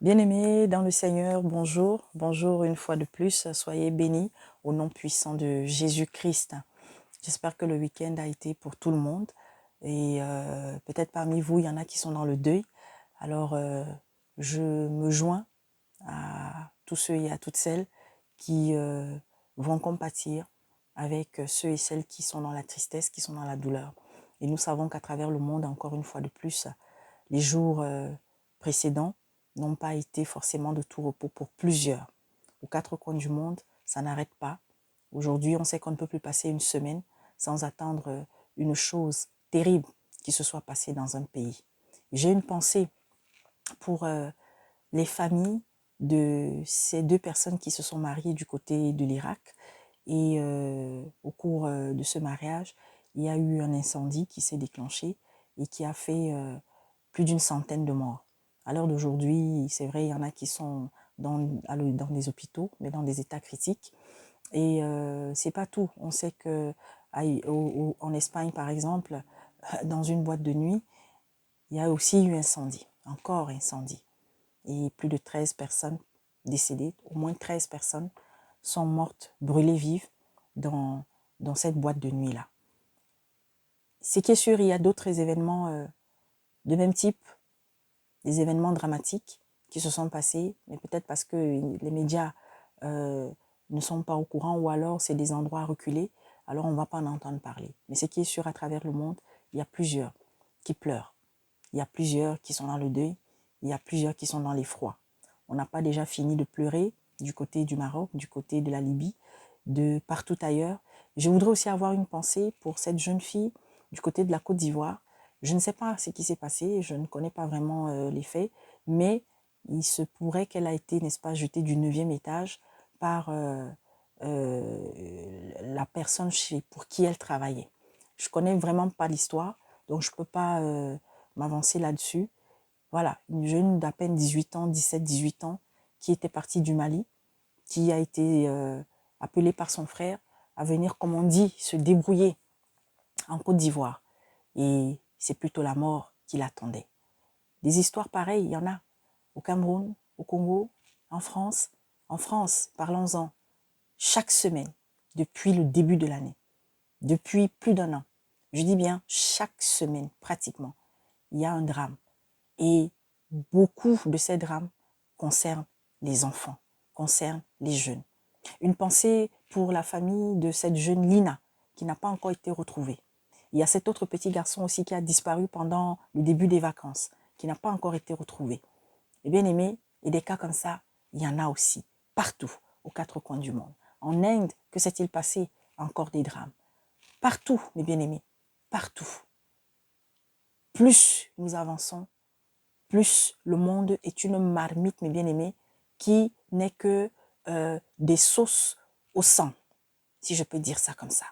Bien-aimés dans le Seigneur, bonjour, bonjour une fois de plus, soyez bénis au nom puissant de Jésus-Christ. J'espère que le week-end a été pour tout le monde et peut-être parmi vous, il y en a qui sont dans le deuil. Alors, je me joins à tous ceux et à toutes celles qui vont compatir avec ceux et celles qui sont dans la tristesse, qui sont dans la douleur. Et nous savons qu'à travers le monde, encore une fois de plus, les jours précédents n'ont pas été forcément de tout repos pour plusieurs. Aux quatre coins du monde, ça n'arrête pas. Aujourd'hui, on sait qu'on ne peut plus passer une semaine sans attendre une chose terrible qui se soit passée dans un pays. J'ai une pensée pour les familles de ces deux personnes qui se sont mariées du côté de l'Irak. Et au cours de ce mariage, il y a eu un incendie qui s'est déclenché et qui a fait plus d'une centaine de morts. À l'heure d'aujourd'hui, c'est vrai, il y en a qui sont dans des hôpitaux, mais dans des états critiques. Et c'est pas tout. On sait que en Espagne, par exemple, dans une boîte de nuit, il y a aussi eu incendie, encore incendie. Et plus de 13 personnes décédées, au moins 13 personnes sont mortes, brûlées vives dans cette boîte de nuit-là. Ce qui est sûr, il y a d'autres événements de même type, des événements dramatiques qui se sont passés, mais peut-être parce que les médias ne sont pas au courant ou alors c'est des endroits reculés, alors on ne va pas en entendre parler. Mais ce qui est sûr, à travers le monde, il y a plusieurs qui pleurent, il y a plusieurs qui sont dans le deuil, il y a plusieurs qui sont dans l'effroi. On n'a pas déjà fini de pleurer du côté du Maroc, du côté de la Libye, de partout ailleurs. Je voudrais aussi avoir une pensée pour cette jeune fille du côté de la Côte d'Ivoire. Je ne sais pas ce qui s'est passé, je ne connais pas vraiment les faits, mais il se pourrait qu'elle a été, n'est-ce pas, jetée du 9e étage par la personne pour qui elle travaillait. Je ne connais vraiment pas l'histoire, donc je ne peux pas m'avancer là-dessus. Voilà, une jeune d'à peine 18 ans, 17, 18 ans, qui était partie du Mali, qui a été appelée par son frère à venir, comme on dit, se débrouiller en Côte d'Ivoire. Et c'est plutôt la mort qui l'attendait. Des histoires pareilles, il y en a au Cameroun, au Congo, en France. En France, parlons-en, chaque semaine, depuis le début de l'année, depuis plus d'1 an, je dis bien chaque semaine pratiquement, il y a un drame. Et beaucoup de ces drames concernent les enfants, concernent les jeunes. Une pensée pour la famille de cette jeune Lina qui n'a pas encore été retrouvée. Il y a cet autre petit garçon aussi qui a disparu pendant le début des vacances, qui n'a pas encore été retrouvé. Et bien aimé, et des cas comme ça, il y en a aussi, partout, aux quatre coins du monde. En Inde, que s'est-il passé? Encore des drames. Partout, mes bien-aimés, partout. Plus nous avançons, plus le monde est une marmite, mes bien-aimés, qui n'est que des sauces au sang, si je peux dire ça comme ça.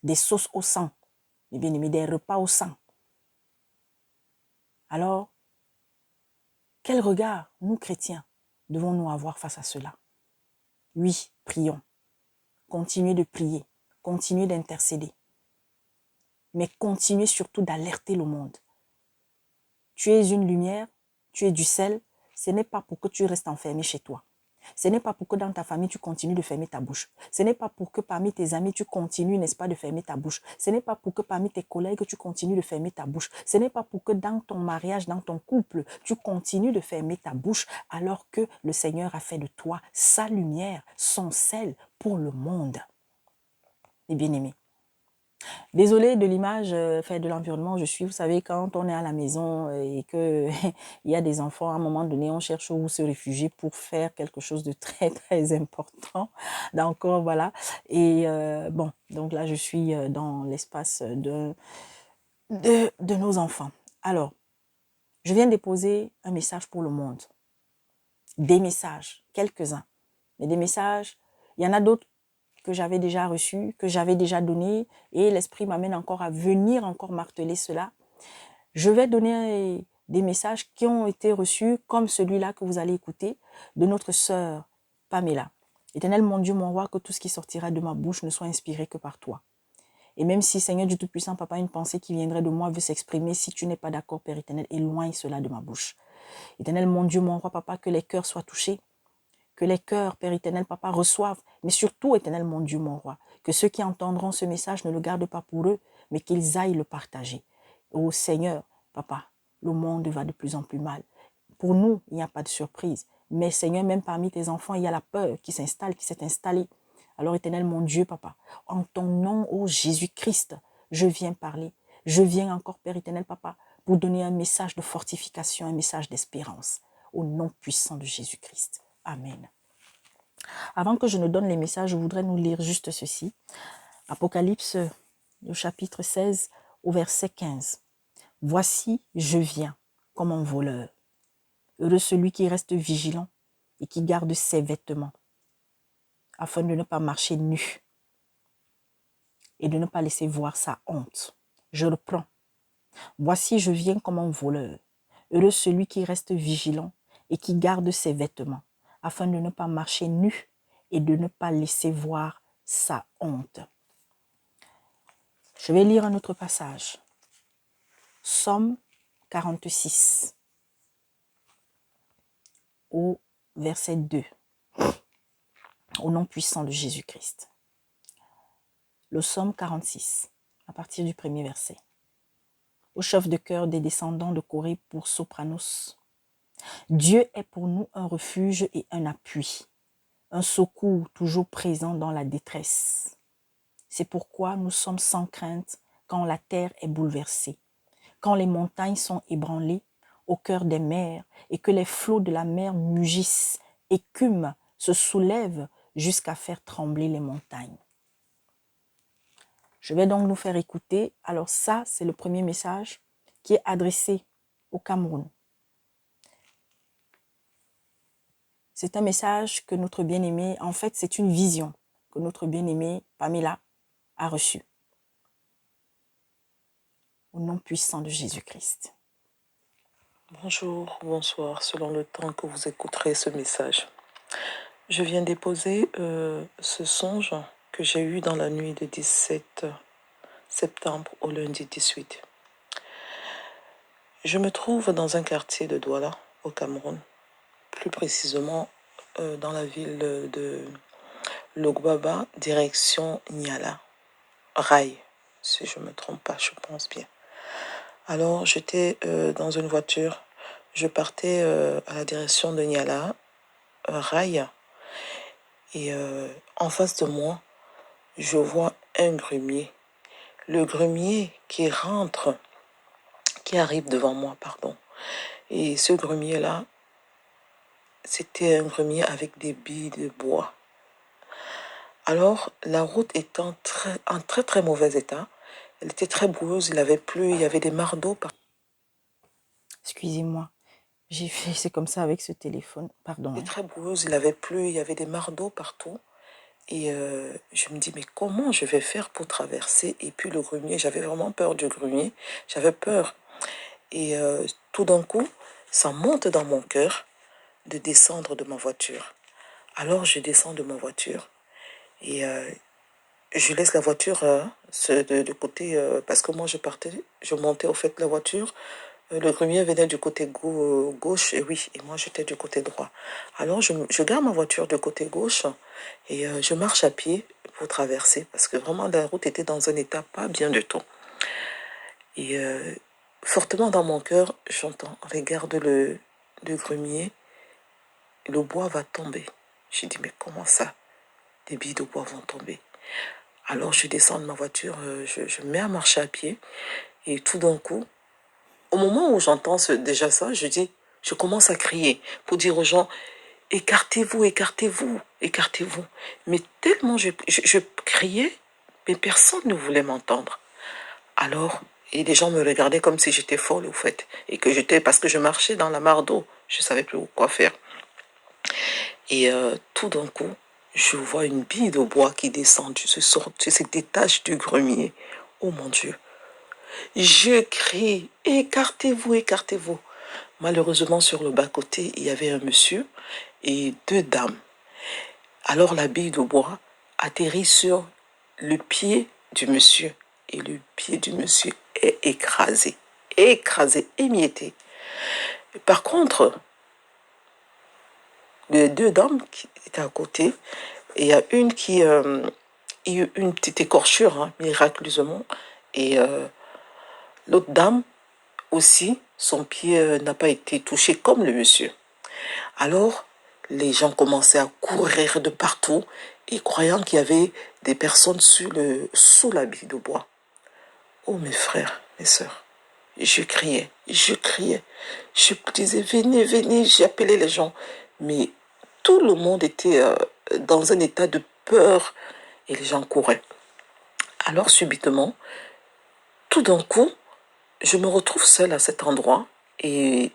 Des sauces au sang, mes bien-aimés, des repas au sang. Alors, quel regard, nous chrétiens, devons-nous avoir face à cela? Oui, prions. Continuez de prier, continuez d'intercéder. Mais continuez surtout d'alerter le monde. Tu es une lumière, tu es du sel, ce n'est pas pour que tu restes enfermé chez toi. Ce n'est pas pour que dans ta famille, tu continues de fermer ta bouche. Ce n'est pas pour que parmi tes amis, tu continues, n'est-ce pas, de fermer ta bouche. Ce n'est pas pour que parmi tes collègues, tu continues de fermer ta bouche. Ce n'est pas pour que dans ton mariage, dans ton couple, tu continues de fermer ta bouche alors que le Seigneur a fait de toi sa lumière, son sel pour le monde. Et bien aimé. Désolée de l'image de l'environnement où je suis. Vous savez, quand on est à la maison et qu'il y a des enfants, à un moment donné, on cherche où se réfugier pour faire quelque chose de très, très important. Donc, voilà. Et bon, donc là, je suis dans l'espace de nos enfants. Alors, je viens déposer un message pour le monde. Des messages, quelques-uns. Mais des messages, il y en a d'autres que j'avais déjà reçu, que j'avais déjà donné, et l'Esprit m'amène encore à venir encore marteler cela. Je vais donner des messages qui ont été reçus, comme celui-là que vous allez écouter, de notre sœur Pamela. Éternel mon Dieu, mon roi, que tout ce qui sortira de ma bouche ne soit inspiré que par toi. Et même si, Seigneur Dieu Tout-Puissant, Papa, une pensée qui viendrait de moi veut s'exprimer, si tu n'es pas d'accord, Père éternel, éloigne cela de ma bouche. Éternel, mon Dieu, mon roi, papa, que les cœurs soient touchés. Que les cœurs, Père éternel, papa, reçoivent. Mais surtout, éternel, mon Dieu, mon roi, que ceux qui entendront ce message ne le gardent pas pour eux, mais qu'ils aillent le partager. Ô Seigneur, papa, le monde va de plus en plus mal. Pour nous, il n'y a pas de surprise. Mais Seigneur, même parmi tes enfants, il y a la peur qui s'installe, qui s'est installée. Alors, éternel, mon Dieu, papa, en ton nom, ô Jésus-Christ, je viens parler. Je viens encore, Père éternel, papa, pour donner un message de fortification, un message d'espérance. Au nom puissant de Jésus-Christ. Amen. Avant que je ne donne les messages, je voudrais nous lire juste ceci. Apocalypse, le chapitre 16, au verset 15. Voici, je viens comme un voleur. Heureux celui qui reste vigilant et qui garde ses vêtements, afin de ne pas marcher nu et de ne pas laisser voir sa honte. Je reprends. Voici, je viens comme un voleur. Heureux celui qui reste vigilant et qui garde ses vêtements, afin de ne pas marcher nu et de ne pas laisser voir sa honte. Je vais lire un autre passage. Psaume 46, au verset 2, au nom puissant de Jésus-Christ. Le psaume 46, à partir du premier verset. Au chef de chœur des descendants de Corée pour sopranos. Dieu est pour nous un refuge et un appui, un secours toujours présent dans la détresse. C'est pourquoi nous sommes sans crainte quand la terre est bouleversée, quand les montagnes sont ébranlées au cœur des mers et que les flots de la mer mugissent, écument, se soulèvent jusqu'à faire trembler les montagnes. Je vais donc nous faire écouter. Alors ça, c'est le premier message qui est adressé au Cameroun. C'est un message que notre bien-aimé, en fait, c'est une vision que notre bien-aimé Pamela a reçue. Au nom puissant de Jésus-Christ. Bonjour, bonsoir, selon le temps que vous écouterez ce message. Je viens déposer ce songe que j'ai eu dans la nuit du 17 septembre au lundi 18. Je me trouve dans un quartier de Douala, au Cameroun, plus précisément dans la ville de Logbaba, direction Niala, Rail, si je ne me trompe pas, je pense bien. Alors, j'étais dans une voiture, je partais à la direction de Niala, Rail, et en face de moi, je vois un grumier. Le grumier qui arrive devant moi, pardon. Et ce grumier-là, c'était un grumier avec des billes de bois. Alors, la route étant en très mauvais état, elle était très boueuse, il avait plu, il y avait des marées d'eau partout. Excusez-moi, j'ai fait, c'est comme ça avec ce téléphone, pardon. C'était très boueuse, il avait plu, il y avait des marées d'eau partout. Et je me dis, mais comment je vais faire pour traverser? Et puis le grumier, j'avais vraiment peur du grumier, j'avais peur. Et tout d'un coup, ça monte dans mon cœur de descendre de ma voiture. Alors je descends de ma voiture et je laisse la voiture de côté, parce que moi je montais au fait la voiture. Le grumier venait du côté gauche, et oui, et moi j'étais du côté droit. Alors je garde ma voiture du côté gauche et je marche à pied pour traverser, parce que vraiment la route était dans un état pas bien du tout. Et fortement dans mon cœur, j'entends, regarde le grumier, le bois va tomber. J'ai dit, mais comment ça? Des billes de bois vont tomber. Alors je descends de ma voiture, je me mets à marcher à pied, et tout d'un coup, au moment où j'entends déjà ça, je commence à crier pour dire aux gens, écartez-vous, écartez-vous, écartez-vous. Mais tellement je criais, mais personne ne voulait m'entendre. Alors, et les gens me regardaient comme si j'étais folle, au fait, et que parce que je marchais dans la mare d'eau, je ne savais plus quoi faire. Et tout d'un coup, je vois une bille de bois qui descend, se détache du grenier. Oh mon Dieu! Je crie, écartez-vous, écartez-vous. Malheureusement, sur le bas-côté, il y avait un monsieur et deux dames. Alors la bille de bois atterrit sur le pied du monsieur. Et le pied du monsieur est écrasé, émietté. Par contre, les deux dames qui étaient à côté, et il y a une qui a eu une petite écorchure, hein, miraculeusement, et l'autre dame aussi, son pied n'a pas été touché comme le monsieur. Alors, les gens commençaient à courir de partout et croyant qu'il y avait des personnes sous l'habit de bois. Oh mes frères, mes sœurs, je criais, je disais venez, venez, j'ai appelé les gens. Mais tout le monde était dans un état de peur et les gens couraient. Alors subitement, tout d'un coup, je me retrouve seule à cet endroit et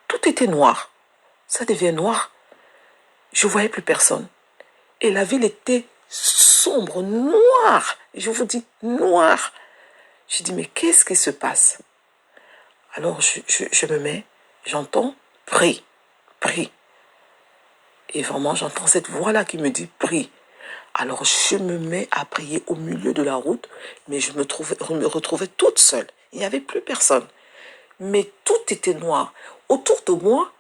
tout était noir. Ça devient noir. Je ne voyais plus personne. Et la ville était sombre, noire. Je vous dis noire. Je dis mais qu'est-ce qui se passe? Alors je me mets, j'entends, prie, prie. Et vraiment j'entends cette voix-là qui me dit prie. Alors je me mets à prier au milieu de la route, mais je me retrouvais toute seule. Il n'y avait plus personne. Mais tout était noir. Autour de moi,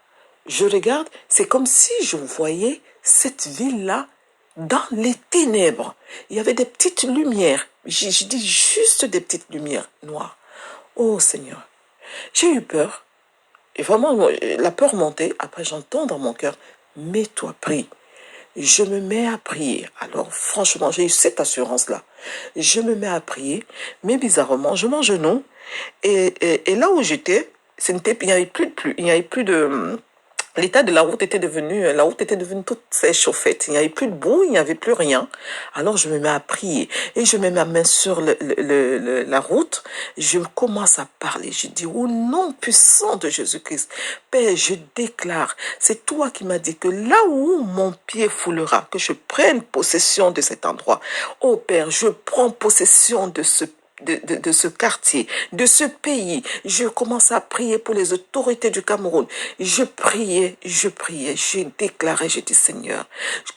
je regarde, c'est comme si je voyais cette ville-là dans les ténèbres. Il y avait des petites lumières. Je dis juste des petites lumières noires. Oh Seigneur, j'ai eu peur. Et vraiment, la peur montait. Après, j'entends dans mon cœur, mets-toi, prie. Je me mets à prier. Alors, franchement, j'ai eu cette assurance-là. Je me mets à prier, mais bizarrement, je m'agenouille. Et là où j'étais, il n'y avait plus de pluie, il n'y avait plus de... L'état de la route était devenue toute chauffette. Il n'y avait plus de boue, il n'y avait plus rien. Alors je me mets à prier et je mets ma main sur la route. Je commence à parler. Je dis au nom puissant de Jésus-Christ, Père, je déclare, c'est toi qui m'as dit que là où mon pied foulera, que je prenne possession de cet endroit. Oh Père, je prends possession de ce quartier, de ce pays. Je commence à prier pour les autorités du Cameroun. Je priais, j'ai déclaré, j'ai dit Seigneur,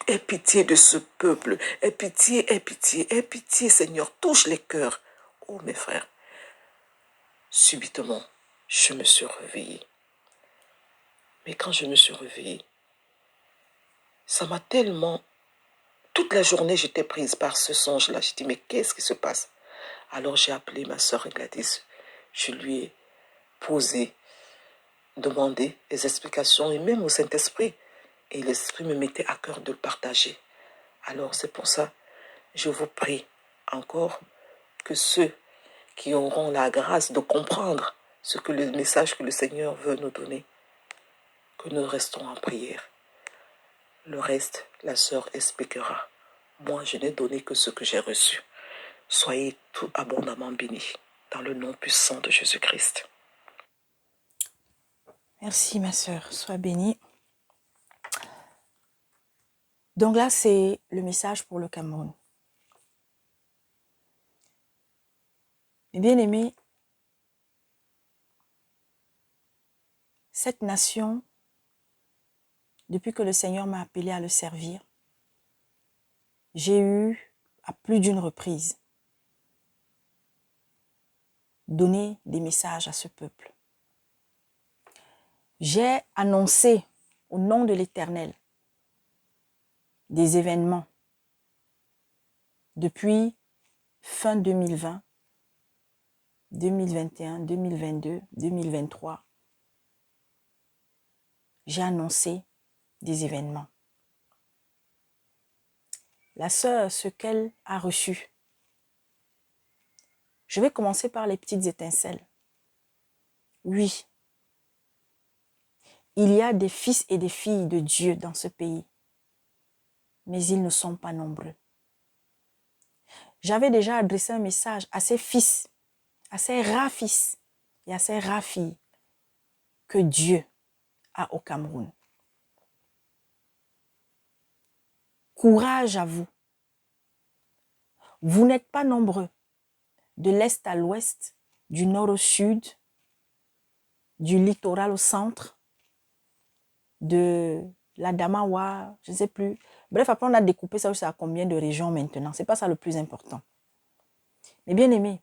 aie pitié de ce peuple, aie pitié, aie pitié, aie pitié Seigneur, touche les cœurs. Oh mes frères, subitement, je me suis réveillée. Mais quand je me suis réveillée, ça m'a tellement... Toute la journée, j'étais prise par ce songe-là. J'ai dit, mais qu'est-ce qui se passe? Alors j'ai appelé ma sœur Gladys. Je lui ai posé, demandé des explications et même au Saint-Esprit. Et l'Esprit me mettait à cœur de le partager. Alors c'est pour ça, je vous prie encore que ceux qui auront la grâce de comprendre ce que le message que le Seigneur veut nous donner, que nous restons en prière. Le reste, la sœur expliquera. Moi, je n'ai donné que ce que j'ai reçu. Soyez tout abondamment bénis dans le nom puissant de Jésus-Christ. Merci ma sœur, sois bénie. Donc là, c'est le message pour le Cameroun. Mes bien-aimés, cette nation, depuis que le Seigneur m'a appelé à le servir, j'ai eu à plus d'une reprise donné des messages à ce peuple. J'ai annoncé au nom de l'Éternel des événements depuis fin 2020, 2021, 2022, 2023. J'ai annoncé des événements. La sœur, ce qu'elle a reçu. Je vais commencer par les petites étincelles. Oui, il y a des fils et des filles de Dieu dans ce pays, mais ils ne sont pas nombreux. J'avais déjà adressé un message à ces fils, à ces rares fils et à ces rares filles que Dieu a au Cameroun. Courage à vous. Vous n'êtes pas nombreux. De l'est à l'ouest, du nord au sud, du littoral au centre, de la Damawa, je ne sais plus. Bref, après on a découpé ça, à combien de régions maintenant. Ce n'est pas ça le plus important. Mais bien aimé,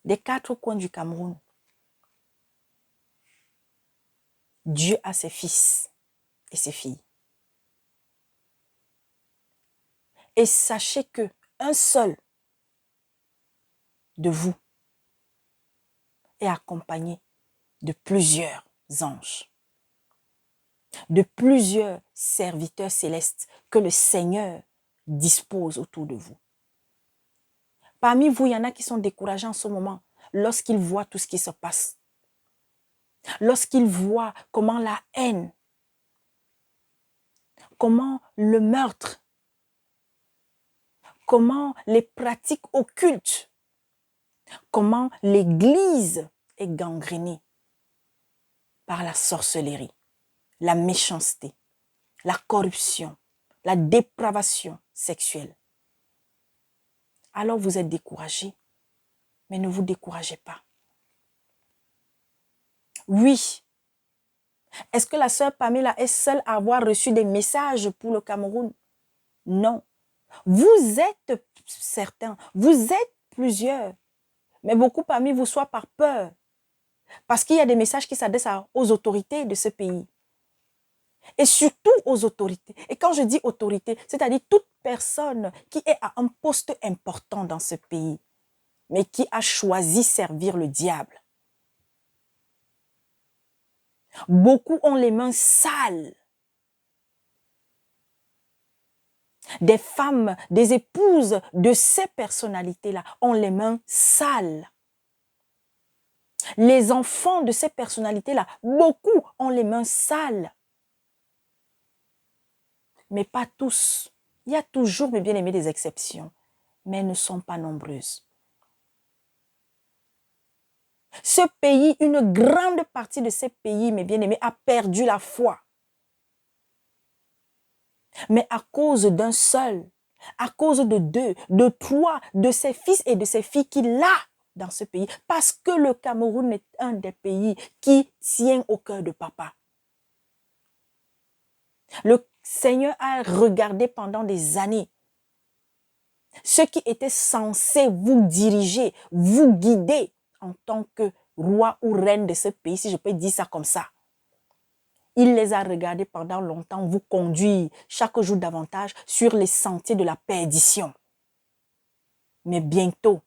des 4 coins du Cameroun, Dieu a ses fils et ses filles. Et sachez que un seul de vous est accompagné de plusieurs anges, de plusieurs serviteurs célestes que le Seigneur dispose autour de vous. Parmi vous, il y en a qui sont découragés en ce moment lorsqu'ils voient tout ce qui se passe. Lorsqu'ils voient comment la haine, comment le meurtre, comment les pratiques occultes, comment l'Église est gangrénée par la sorcellerie, la méchanceté, la corruption, la dépravation sexuelle. Alors vous êtes découragés, mais ne vous découragez pas. Oui. Est-ce que la sœur Pamela est seule à avoir reçu des messages pour le Cameroun? Non. Vous êtes certains, vous êtes plusieurs, mais beaucoup parmi vous soit par peur, parce qu'il y a des messages qui s'adressent aux autorités de ce pays. Et surtout aux autorités. Et quand je dis autorité, c'est-à-dire toute personne qui est à un poste important dans ce pays, mais qui a choisi servir le diable. Beaucoup ont les mains sales. Des femmes, des épouses de ces personnalités-là ont les mains sales. Les enfants de ces personnalités-là, beaucoup ont les mains sales. Mais pas tous. Il y a toujours, mes bien-aimés, des exceptions, mais elles ne sont pas nombreuses. Ce pays, une grande partie de ces pays, mes bien-aimés, a perdu la foi. Mais à cause d'un seul, à cause de deux, de trois, de ses fils et de ses filles qu'il a dans ce pays, parce que le Cameroun est un des pays qui tient au cœur de papa. Le Seigneur a regardé pendant des années ceux qui étaient censés vous diriger, vous guider en tant que roi ou reine de ce pays, si je peux dire ça comme ça. Il les a regardés pendant longtemps vous conduire chaque jour davantage sur les sentiers de la perdition. Mais bientôt,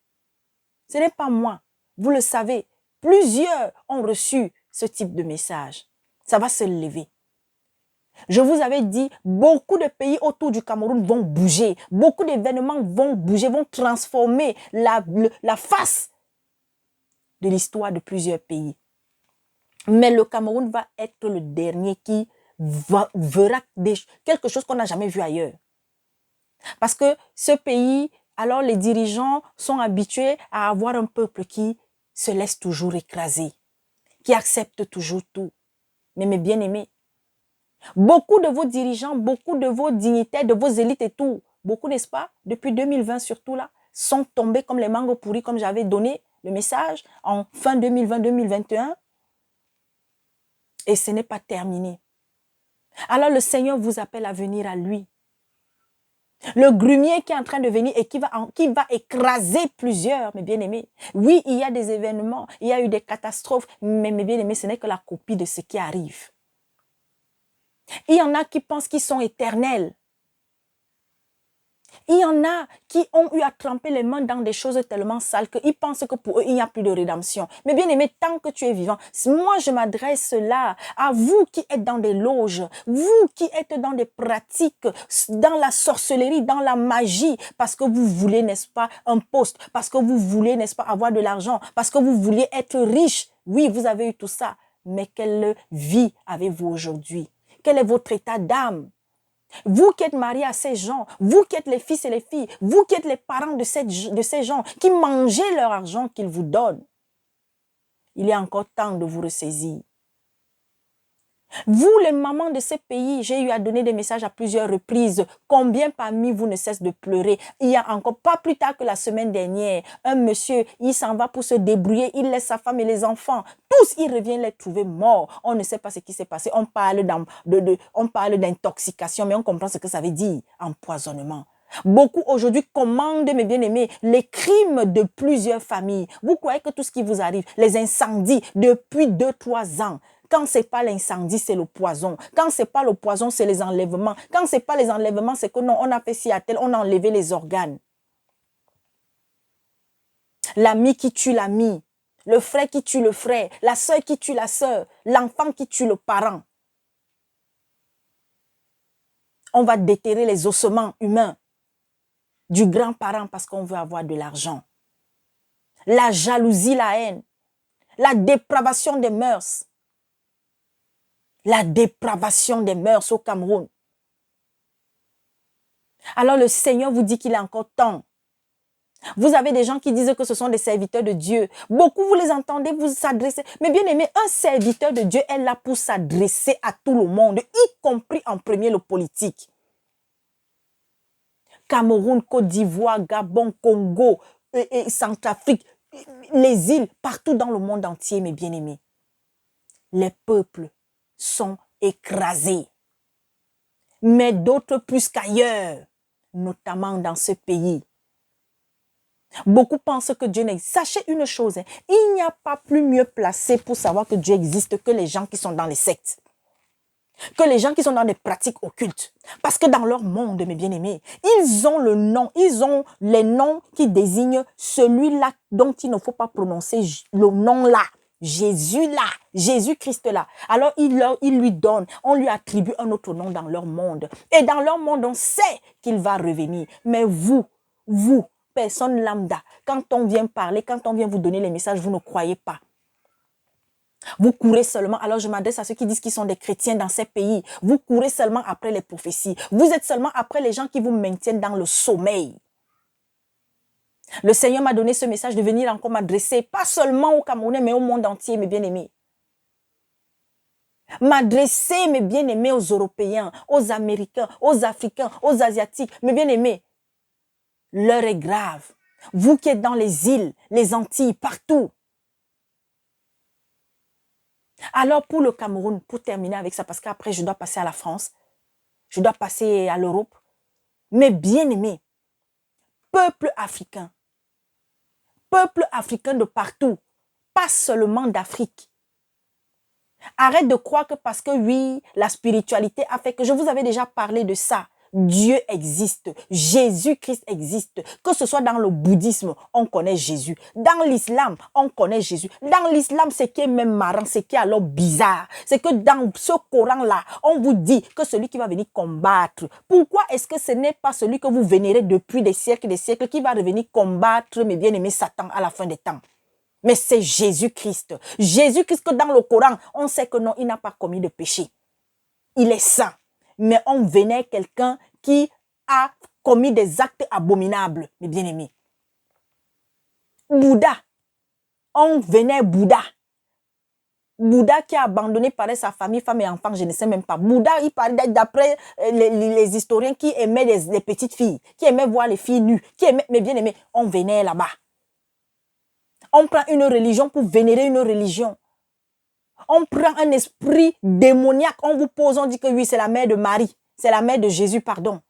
ce n'est pas moi, vous le savez, plusieurs ont reçu ce type de message. Ça va se lever. Je vous avais dit, beaucoup de pays autour du Cameroun vont bouger. Beaucoup d'événements vont bouger, vont transformer la face de l'histoire de plusieurs pays. Mais le Cameroun va être le dernier qui verra quelque chose qu'on n'a jamais vu ailleurs. Parce que ce pays, alors les dirigeants sont habitués à avoir un peuple qui se laisse toujours écraser, qui accepte toujours tout. Mais mes bien-aimés, beaucoup de vos dirigeants, beaucoup de vos dignitaires, de vos élites et tout, beaucoup, n'est-ce pas, depuis 2020 surtout là, sont tombés comme les mangues pourries, comme j'avais donné le message en fin 2020-2021. Et ce n'est pas terminé. Alors le Seigneur vous appelle à venir à lui. Le grumier qui est en train de venir et qui va écraser plusieurs, mes bien-aimés. Oui, il y a des événements, il y a eu des catastrophes, mais mes bien-aimés, ce n'est que la copie de ce qui arrive. Il y en a qui pensent qu'ils sont éternels. Il y en a qui ont eu à tremper les mains dans des choses tellement sales qu'ils pensent que pour eux, il n'y a plus de rédemption. Mais bien aimé, tant que tu es vivant, moi je m'adresse là à vous qui êtes dans des loges, vous qui êtes dans des pratiques, dans la sorcellerie, dans la magie, parce que vous voulez, n'est-ce pas, un poste, parce que vous voulez, n'est-ce pas, avoir de l'argent, parce que vous voulez être riche. Oui, vous avez eu tout ça, mais quelle vie avez-vous aujourd'hui? Quel est votre état d'âme? Vous qui êtes mariés à ces gens, vous qui êtes les fils et les filles, vous qui êtes les parents de ces gens, qui mangez leur argent qu'ils vous donnent, il est encore temps de vous ressaisir. Vous, les mamans de ces pays, j'ai eu à donner des messages à plusieurs reprises. Combien parmi vous ne cessent de pleurer? Il y a encore pas plus tard que la semaine dernière, un monsieur, il s'en va pour se débrouiller, il laisse sa femme et les enfants. Tous, il revient les trouver morts. On ne sait pas ce qui s'est passé. On parle d'intoxication, mais on comprend ce que ça veut dire, empoisonnement. Beaucoup aujourd'hui commandent, mes bien-aimés, les crimes de plusieurs familles. Vous croyez que tout ce qui vous arrive, les incendies depuis 2-3 ans, Quand ce n'est pas l'incendie, c'est le poison. Quand ce n'est pas le poison, c'est les enlèvements. Quand ce n'est pas les enlèvements, c'est que non, on a fait ci à tel, on a enlevé les organes. L'ami qui tue l'ami, le frère qui tue le frère, la sœur qui tue la sœur, l'enfant qui tue le parent. On va déterrer les ossements humains du grand-parent parce qu'on veut avoir de l'argent. La jalousie, la haine, la dépravation des mœurs. La dépravation des mœurs au Cameroun. Alors le Seigneur vous dit qu'il est encore temps. Vous avez des gens qui disent que ce sont des serviteurs de Dieu. Beaucoup, vous les entendez, vous s'adressez. Mais bien aimé, un serviteur de Dieu est là pour s'adresser à tout le monde, y compris en premier le politique. Cameroun, Côte d'Ivoire, Gabon, Congo, Centrafrique, les îles, partout dans le monde entier, mes bien-aimés. Les peuples sont écrasés. Mais d'autres plus qu'ailleurs, notamment dans ce pays. Beaucoup pensent que Dieu n'existe. Sachez une chose, il n'y a pas plus mieux placé pour savoir que Dieu existe que les gens qui sont dans les sectes. Que les gens qui sont dans des pratiques occultes. Parce que dans leur monde, mes bien-aimés, ils ont le nom, ils ont les noms qui désignent celui-là dont il ne faut pas prononcer le nom là. Jésus là, Jésus-Christ là. Alors il lui donne, on lui attribue un autre nom dans leur monde. Et dans leur monde, on sait qu'il va revenir. Mais vous, personne lambda, quand on vient parler, quand on vient vous donner les messages, vous ne croyez pas. Vous courez seulement, alors je m'adresse à ceux qui disent qu'ils sont des chrétiens dans ces pays. Vous courez seulement après les prophéties. Vous êtes seulement après les gens qui vous maintiennent dans le sommeil. Le Seigneur m'a donné ce message de venir encore m'adresser, pas seulement aux Camerounais, mais au monde entier, mes bien-aimés. M'adresser, mes bien-aimés, aux Européens, aux Américains, aux Africains, aux Asiatiques. Mes bien-aimés, l'heure est grave. Vous qui êtes dans les îles, les Antilles, partout. Alors pour le Cameroun, pour terminer avec ça, parce qu'après je dois passer à la France, je dois passer à l'Europe, mes bien-aimés, peuple africain de partout, pas seulement d'Afrique. Arrête de croire que parce que oui, la spiritualité a fait que je vous avais déjà parlé de ça. Dieu existe, Jésus-Christ existe. Que ce soit dans le bouddhisme, on connaît Jésus. Dans l'islam, on connaît Jésus. Dans l'islam, ce qui est même marrant, ce qui est alors bizarre, c'est que dans ce Coran-là, on vous dit que celui qui va venir combattre. Pourquoi est-ce que ce n'est pas celui que vous vénérez depuis des siècles qui va revenir combattre, mes bien-aimés, Satan à la fin des temps? Mais c'est Jésus-Christ. Jésus-Christ que dans le Coran, on sait que non, il n'a pas commis de péché. Il est saint. Mais on vénère quelqu'un qui a commis des actes abominables, mes bien-aimés. Bouddha, on vénère Bouddha. Bouddha qui a abandonné par sa famille, femme et enfant, je ne sais même pas. Bouddha, il parlait d'après les historiens qui aimaient les petites filles, qui aimaient voir les filles nues, qui aimaient, mes bien-aimés, on vénère là-bas. On prend une religion pour vénérer une religion. On prend un esprit démoniaque, on vous pose, on dit que oui, c'est la mère de Marie, c'est la mère de Jésus, pardon.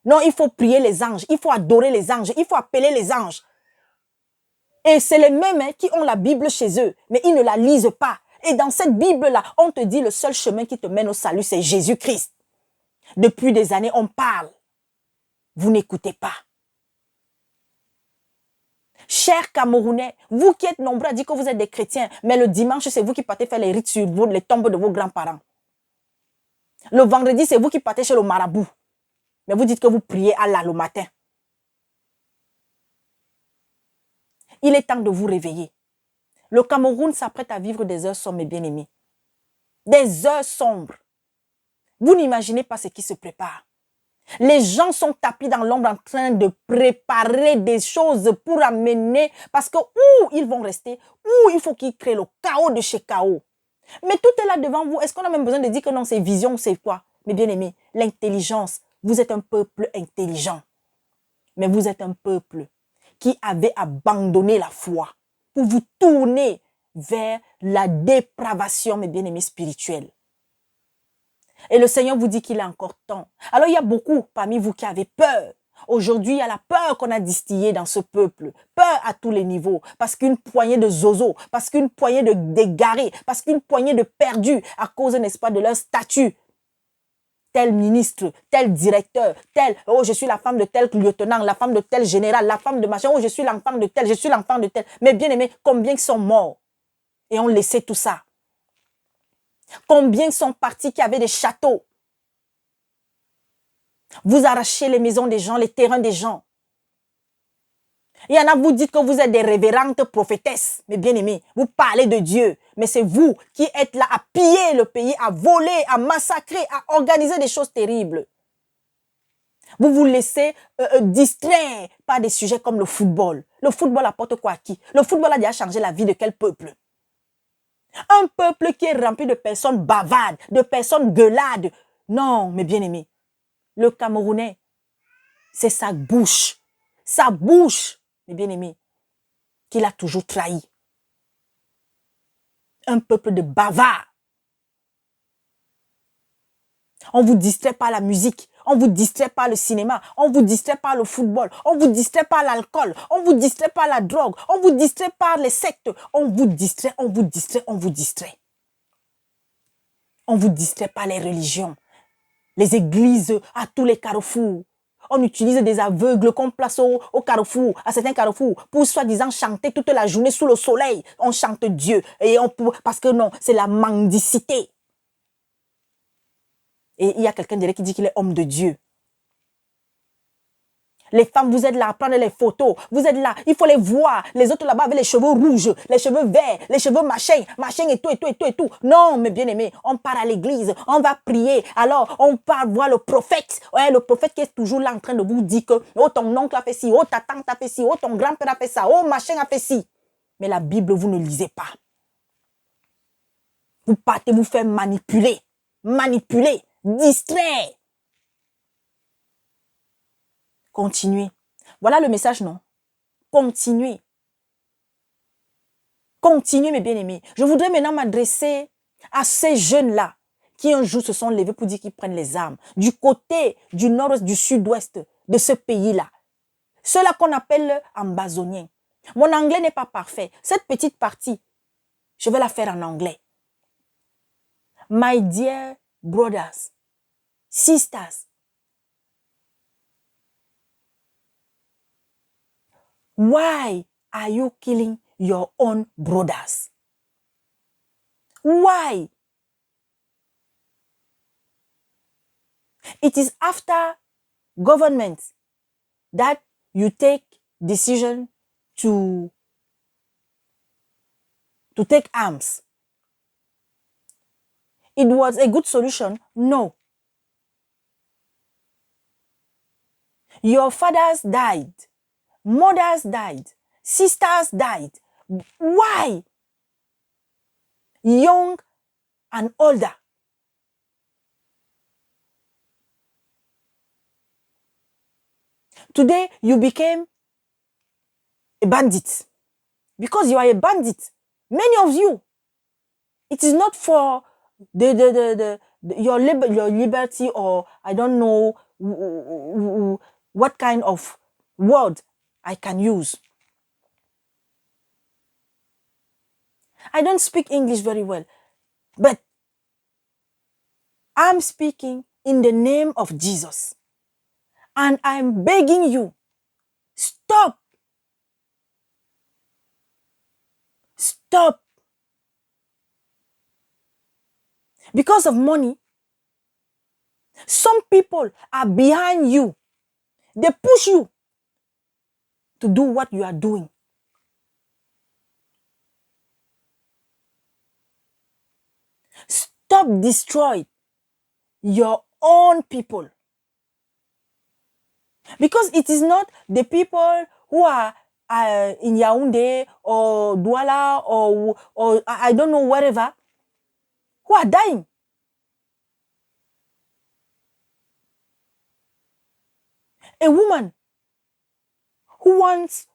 Non, il faut prier les anges, il faut adorer les anges, il faut appeler les anges. Et c'est les mêmes qui ont la Bible chez eux, mais ils ne la lisent pas. Et dans cette Bible-là, on te dit le seul chemin qui te mène au salut, c'est Jésus-Christ. Depuis des années, on parle. Vous n'écoutez pas. Chers Camerounais, vous qui êtes nombreux à dire que vous êtes des chrétiens, mais le dimanche, c'est vous qui partez faire les rites sur les tombes de vos grands-parents. Le vendredi, c'est vous qui partez chez le marabout. Mais vous dites que vous priez Allah le matin. Il est temps de vous réveiller. Le Cameroun s'apprête à vivre des heures sombres, mes bien-aimés. Des heures sombres. Vous n'imaginez pas ce qui se prépare. Les gens sont tapis dans l'ombre en train de préparer des choses pour amener, parce que où ils vont rester, où il faut qu'ils créent le chaos de chez chaos. Mais tout est là devant vous. Est-ce qu'on a même besoin de dire que non, c'est vision, c'est quoi? Mais bien aimé, l'intelligence, vous êtes un peuple intelligent. Mais vous êtes un peuple qui avait abandonné la foi pour vous tourner vers la dépravation, mes bien-aimés spirituels. Et le Seigneur vous dit qu'il est encore temps. Alors il y a beaucoup parmi vous qui avez peur. Aujourd'hui, il y a la peur qu'on a distillée dans ce peuple. Peur à tous les niveaux. Parce qu'une poignée de zozos, parce qu'une poignée d'égarés, parce qu'une poignée de perdus à cause, n'est-ce pas, de leur statut. Tel ministre, tel directeur, tel, oh, je suis la femme de tel lieutenant, la femme de tel général, la femme de machin, oh, je suis l'enfant de tel, je suis l'enfant de tel. Mais bien aimé, combien sont morts et ont laissé tout ça? Combien sont partis qui avaient des châteaux? Vous arrachez les maisons des gens, les terrains des gens. Il y en a, vous dites que vous êtes des révérentes prophétesses, mais bien aimés, vous parlez de Dieu, mais c'est vous qui êtes là à piller le pays, à voler, à massacrer, à organiser des choses terribles. Vous vous laissez distraire par des sujets comme le football. Le football apporte quoi à qui? Le football a déjà changé la vie de quel peuple? Un peuple qui est rempli de personnes bavardes, de personnes gueulades. Non, mes bien-aimés, le Camerounais, c'est sa bouche, mes bien-aimés, qu'il a toujours trahi. Un peuple de bavards. On vous distrait par la musique, on vous distrait par le cinéma, on vous distrait par le football, on vous distrait par l'alcool, on vous distrait par la drogue, on vous distrait par les sectes, on vous distrait, on vous distrait, on vous distrait. On vous distrait par les religions, les églises à tous les carrefours. On utilise des aveugles qu'on place au carrefour, à certains carrefours, pour soi-disant chanter toute la journée sous le soleil. On chante Dieu, et parce que non, c'est la mendicité. Et il y a quelqu'un derrière qui dit qu'il est homme de Dieu. Les femmes, vous êtes là à prendre les photos. Vous êtes là, il faut les voir. Les autres là-bas avec les cheveux rouges, les cheveux verts, les cheveux machin et tout, et tout, et tout, et tout. Non, mes bien-aimés, on part à l'église, on va prier. Alors, on part voir le prophète. Ouais, le prophète qui est toujours là en train de vous dire que oh, ton oncle a fait ci, oh, ta tante a fait ci, oh, ton grand-père a fait ça, oh, machin a fait ci. Mais la Bible, vous ne lisez pas. Vous partez vous faire manipuler, distraire. Continuez. Voilà le message, non? Continuez. Continuez, mes bien-aimés. Je voudrais maintenant m'adresser à ces jeunes-là qui un jour se sont levés pour dire qu'ils prennent les armes. Du côté du nord-ouest, du sud-ouest de ce pays-là. Ceux-là qu'on appelle ambazoniens. Mon anglais n'est pas parfait. Cette petite partie, je vais la faire en anglais. My dear brothers, sisters, why are you killing your own brothers? Why? It is after government that you take decision to take arms. It was a good solution? No. Your fathers died. Mothers died. Sisters died. Why? Young and older. Today, you became a bandit. Because you are a bandit. Many of you. It is not for your liberty, or I don't know what kind of word I can use. I don't speak English very well, but I'm speaking in the name of Jesus. And I'm begging you, stop. Stop. Because of money, some people are behind you. They push you to do what you are doing. Stop destroying your own people. Because it is not the people who are in Yaoundé or Douala or I don't know wherever who are dying. A woman who wants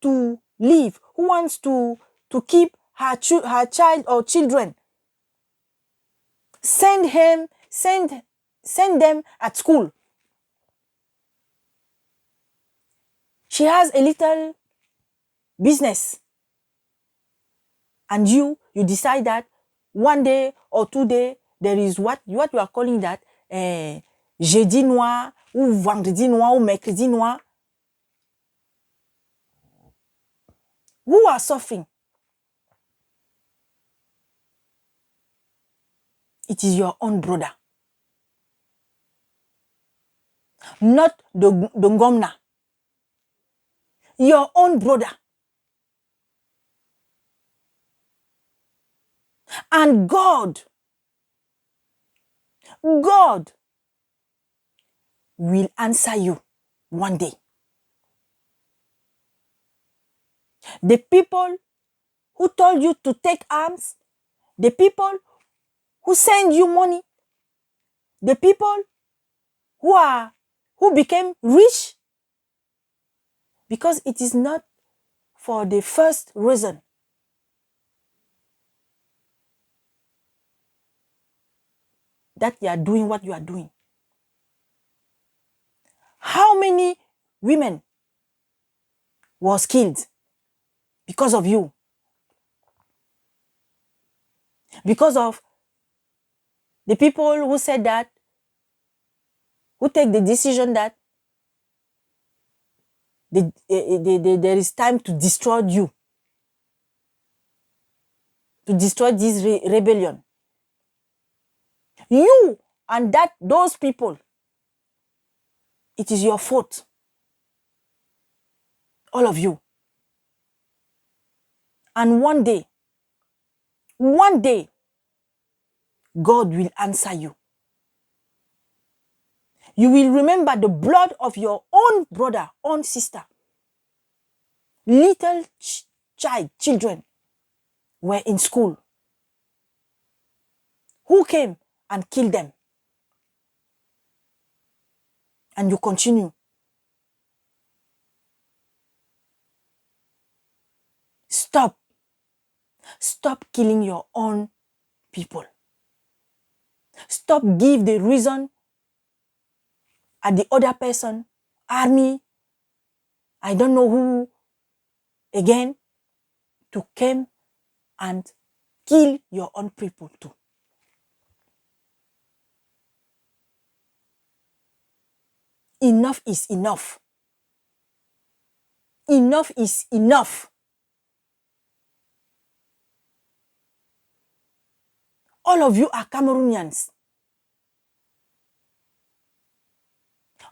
to live, who wants to keep her child or children, send them at school. She has a little business. And you decide that one day or 2 days, there is what you are calling that jeudi noir, ou vendredi noir, ou mercredi noir. Who are suffering? It is your own brother. Not the ngomna. Your own brother. And God will answer you one day. The people who told you to take arms, the people who send you money, the people who became rich, because it is not for the first reason. That you are doing what you are doing. How many women was killed because of you? Because of the people who said that, who take the decision that there is time to destroy you, to destroy this rebellion. You and those people, it is your fault. All of you. And one day, God will answer you. You will remember the blood of your own brother, own sister. Little children were in school. Who came and killed them? And you continue. Stop. Stop killing your own people. Stop give the reason at the other person, army, I don't know who, again, to come and kill your own people too. Enough is enough. Enough is enough. All of you are Cameroonians.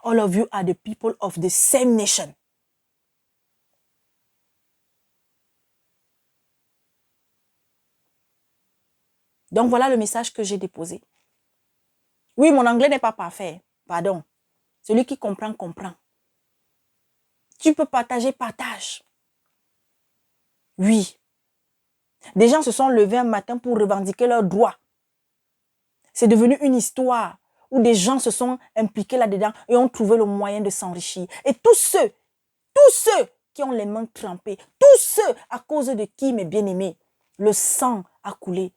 All of you are the people of the same nation. Donc voilà le message que j'ai déposé. Oui, mon anglais n'est pas parfait. Pardon. Celui qui comprend, comprend. Tu peux partager, partage. Oui. Des gens se sont levés un matin pour revendiquer leurs droits. C'est devenu une histoire où des gens se sont impliqués là-dedans et ont trouvé le moyen de s'enrichir. Et tous ceux qui ont les mains trempées, tous ceux à cause de qui, mes bien-aimés, le sang a coulé.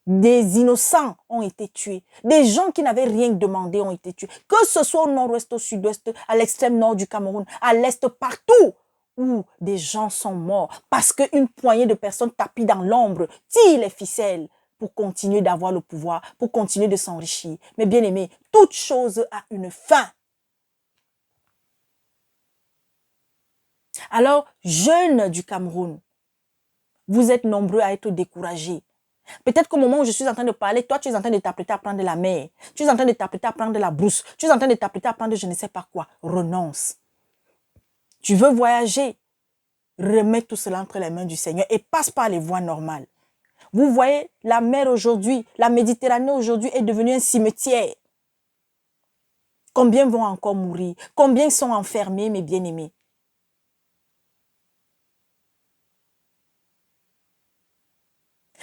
Des innocents ont été tués. Des gens qui n'avaient rien demandé ont été tués. Que ce soit au nord-ouest, au sud-ouest, à l'extrême nord du Cameroun, à l'est, partout où des gens sont morts parce qu'une poignée de personnes tapis dans l'ombre tirent les ficelles pour continuer d'avoir le pouvoir, pour continuer de s'enrichir. Mais bien aimé, toute chose a une fin. Alors, jeunes du Cameroun, vous êtes nombreux à être découragés. Peut-être qu'au moment où je suis en train de parler, toi, tu es en train de t'apprêter à prendre la mer. Tu es en train de t'apprêter à prendre la brousse. Tu es en train de t'apprêter à prendre je ne sais pas quoi. Renonce. Tu veux voyager. Remets tout cela entre les mains du Seigneur et passe par les voies normales. Vous voyez, la mer aujourd'hui, la Méditerranée aujourd'hui est devenue un cimetière. Combien vont encore mourir? Combien sont enfermés, mes bien-aimés?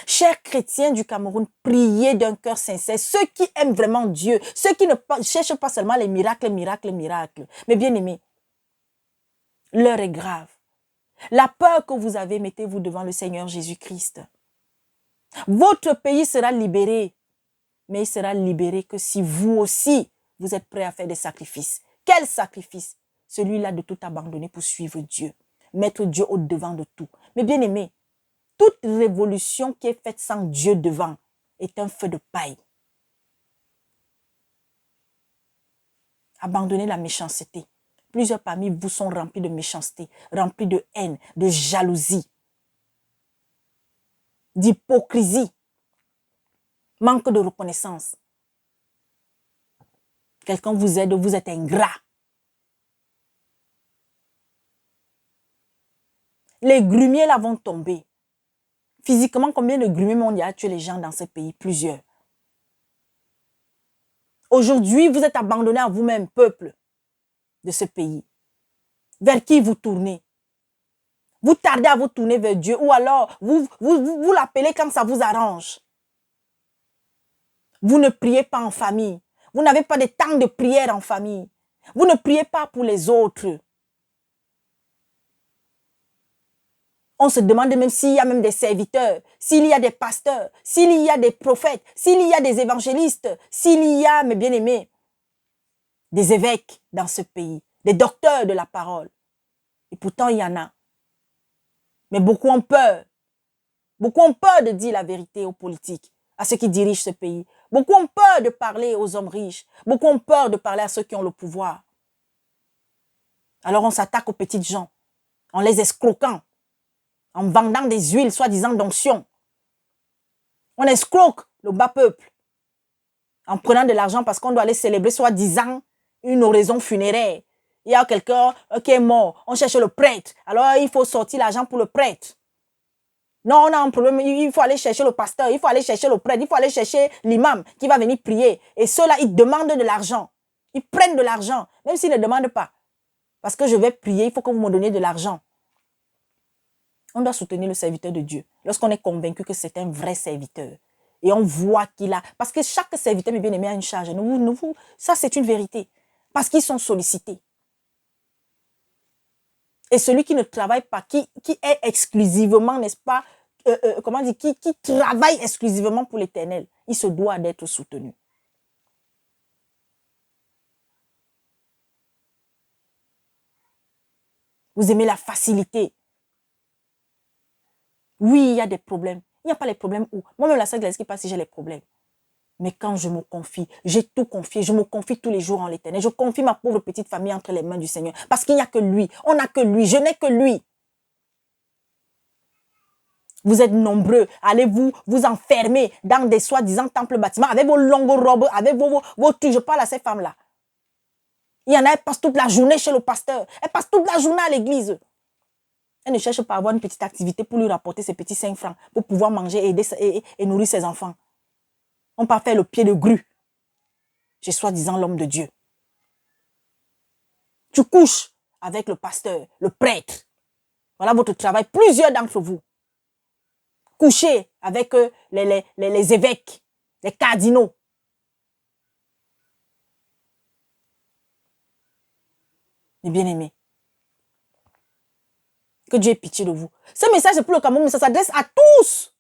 Chers chrétiens du Cameroun, priez d'un cœur sincère. Ceux qui aiment vraiment Dieu, ceux qui ne cherchent pas seulement les miracles. Mais bien aimés, l'heure est grave. La peur que vous avez, mettez-vous devant le Seigneur Jésus-Christ. Votre pays sera libéré. Mais il sera libéré que si vous aussi, vous êtes prêts à faire des sacrifices. Quel sacrifice? celui-là de tout abandonner pour suivre Dieu. Mettre Dieu au-devant de tout. Mais bien aimé, toute révolution qui est faite sans Dieu devant est un feu de paille. Abandonnez la méchanceté. Plusieurs parmi vous sont remplis de méchanceté, remplis de haine, de jalousie, d'hypocrisie, manque de reconnaissance. Quelqu'un vous aide, vous êtes ingrat. Les grumiers là vont tomber. Physiquement, combien de grumiers ont déjà tué les gens dans ce pays? Plusieurs. Aujourd'hui, vous êtes abandonnés à vous-même, peuple de ce pays. Vers qui vous tournez? Vous tardez à vous tourner vers Dieu ou alors vous l'appelez quand ça vous arrange. Vous ne priez pas en famille. Vous n'avez pas de temps de prière en famille. Vous ne priez pas pour les autres. On se demande même s'il y a même des serviteurs, s'il y a des pasteurs, s'il y a des prophètes, s'il y a des évangélistes, s'il y a, mes bien-aimés, des évêques dans ce pays, des docteurs de la parole. Et pourtant, il y en a. Mais beaucoup ont peur. Beaucoup ont peur de dire la vérité aux politiques, à ceux qui dirigent ce pays. Beaucoup ont peur de parler aux hommes riches. Beaucoup ont peur de parler à ceux qui ont le pouvoir. Alors on s'attaque aux petites gens, en les escroquant, en vendant des huiles, soi-disant d'onction. On escroque le bas peuple, en prenant de l'argent parce qu'on doit aller célébrer, soi-disant, une oraison funéraire. Il y a quelqu'un qui est mort, on cherche le prêtre. Alors il faut sortir l'argent pour le prêtre. Non, on a un problème, il faut aller chercher le pasteur, il faut aller chercher le prêtre, il faut aller chercher l'imam qui va venir prier. Et ceux-là, ils demandent de l'argent. Ils prennent de l'argent, même s'ils ne demandent pas. Parce que je vais prier, il faut que vous me donniez de l'argent. On doit soutenir le serviteur de Dieu. Lorsqu'on est convaincu que c'est un vrai serviteur. Et on voit qu'il a... Parce que chaque serviteur, mes bien-aimés, a une charge. Ça, c'est une vérité. Parce qu'ils sont sollicités. Et celui qui ne travaille pas, qui est exclusivement, n'est-ce pas, comment dire, qui travaille exclusivement pour l'Éternel, il se doit d'être soutenu. Vous aimez la facilité. Oui, il y a des problèmes. Il n'y a pas les problèmes où? Moi-même, la sœur Gladys qui passe, j'ai les problèmes. Mais quand je me confie, j'ai tout confié, je me confie tous les jours en l'Éternel. Je confie ma pauvre petite famille entre les mains du Seigneur. Parce qu'il n'y a que lui. On n'a que lui. Je n'ai que lui. Vous êtes nombreux. Allez vous enfermer dans des soi-disant temples bâtiments avec vos longues robes, avec vos trucs. Je parle à ces femmes-là. Il y en a, elles passent toute la journée chez le pasteur. Elles passent toute la journée à l'église. Elle ne cherche pas à avoir une petite activité pour lui rapporter ses petits 5 francs, pour pouvoir manger et nourrir ses enfants. On part faire le pied de grue. J'ai soi-disant l'homme de Dieu. Tu couches avec le pasteur, le prêtre. Voilà votre travail. Plusieurs d'entre vous. Couchez avec les évêques, les cardinaux. Mes bien-aimés. Que Dieu ait pitié de vous. Ce message est pour le Cameroun, mais ça s'adresse à tous.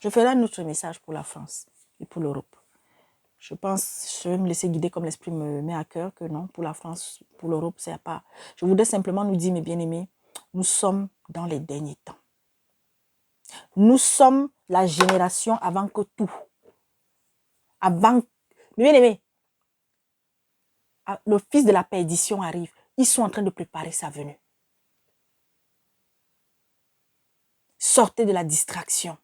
Je ferai un autre message pour la France et pour l'Europe. Je pense, je vais me laisser guider comme l'esprit me met à cœur que non, pour la France, pour l'Europe, c'est pas. Je voudrais simplement nous dire, mes bien-aimés, nous sommes dans les derniers temps. Nous sommes la génération avant que tout. Avant, mes bien-aimés, le fils de la perdition arrive. Ils sont en train de préparer sa venue. Sortez de la distraction.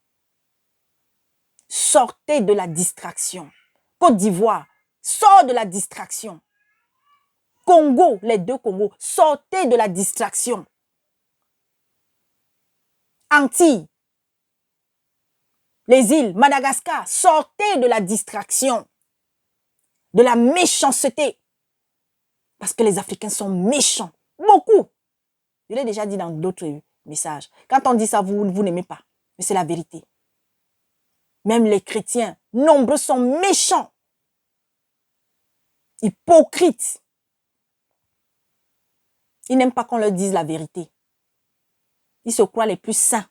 Sortez de la distraction. Côte d'Ivoire, sort de la distraction. Congo, les deux Congos, sortez de la distraction. Antilles, les îles, Madagascar, sortez de la distraction, de la méchanceté. Parce que les Africains sont méchants. Beaucoup. Je l'ai déjà dit dans d'autres messages. Quand on dit ça, vous n'aimez pas. Mais c'est la vérité. Même les chrétiens, nombreux sont méchants. Hypocrites. Ils n'aiment pas qu'on leur dise la vérité. Ils se croient les plus saints.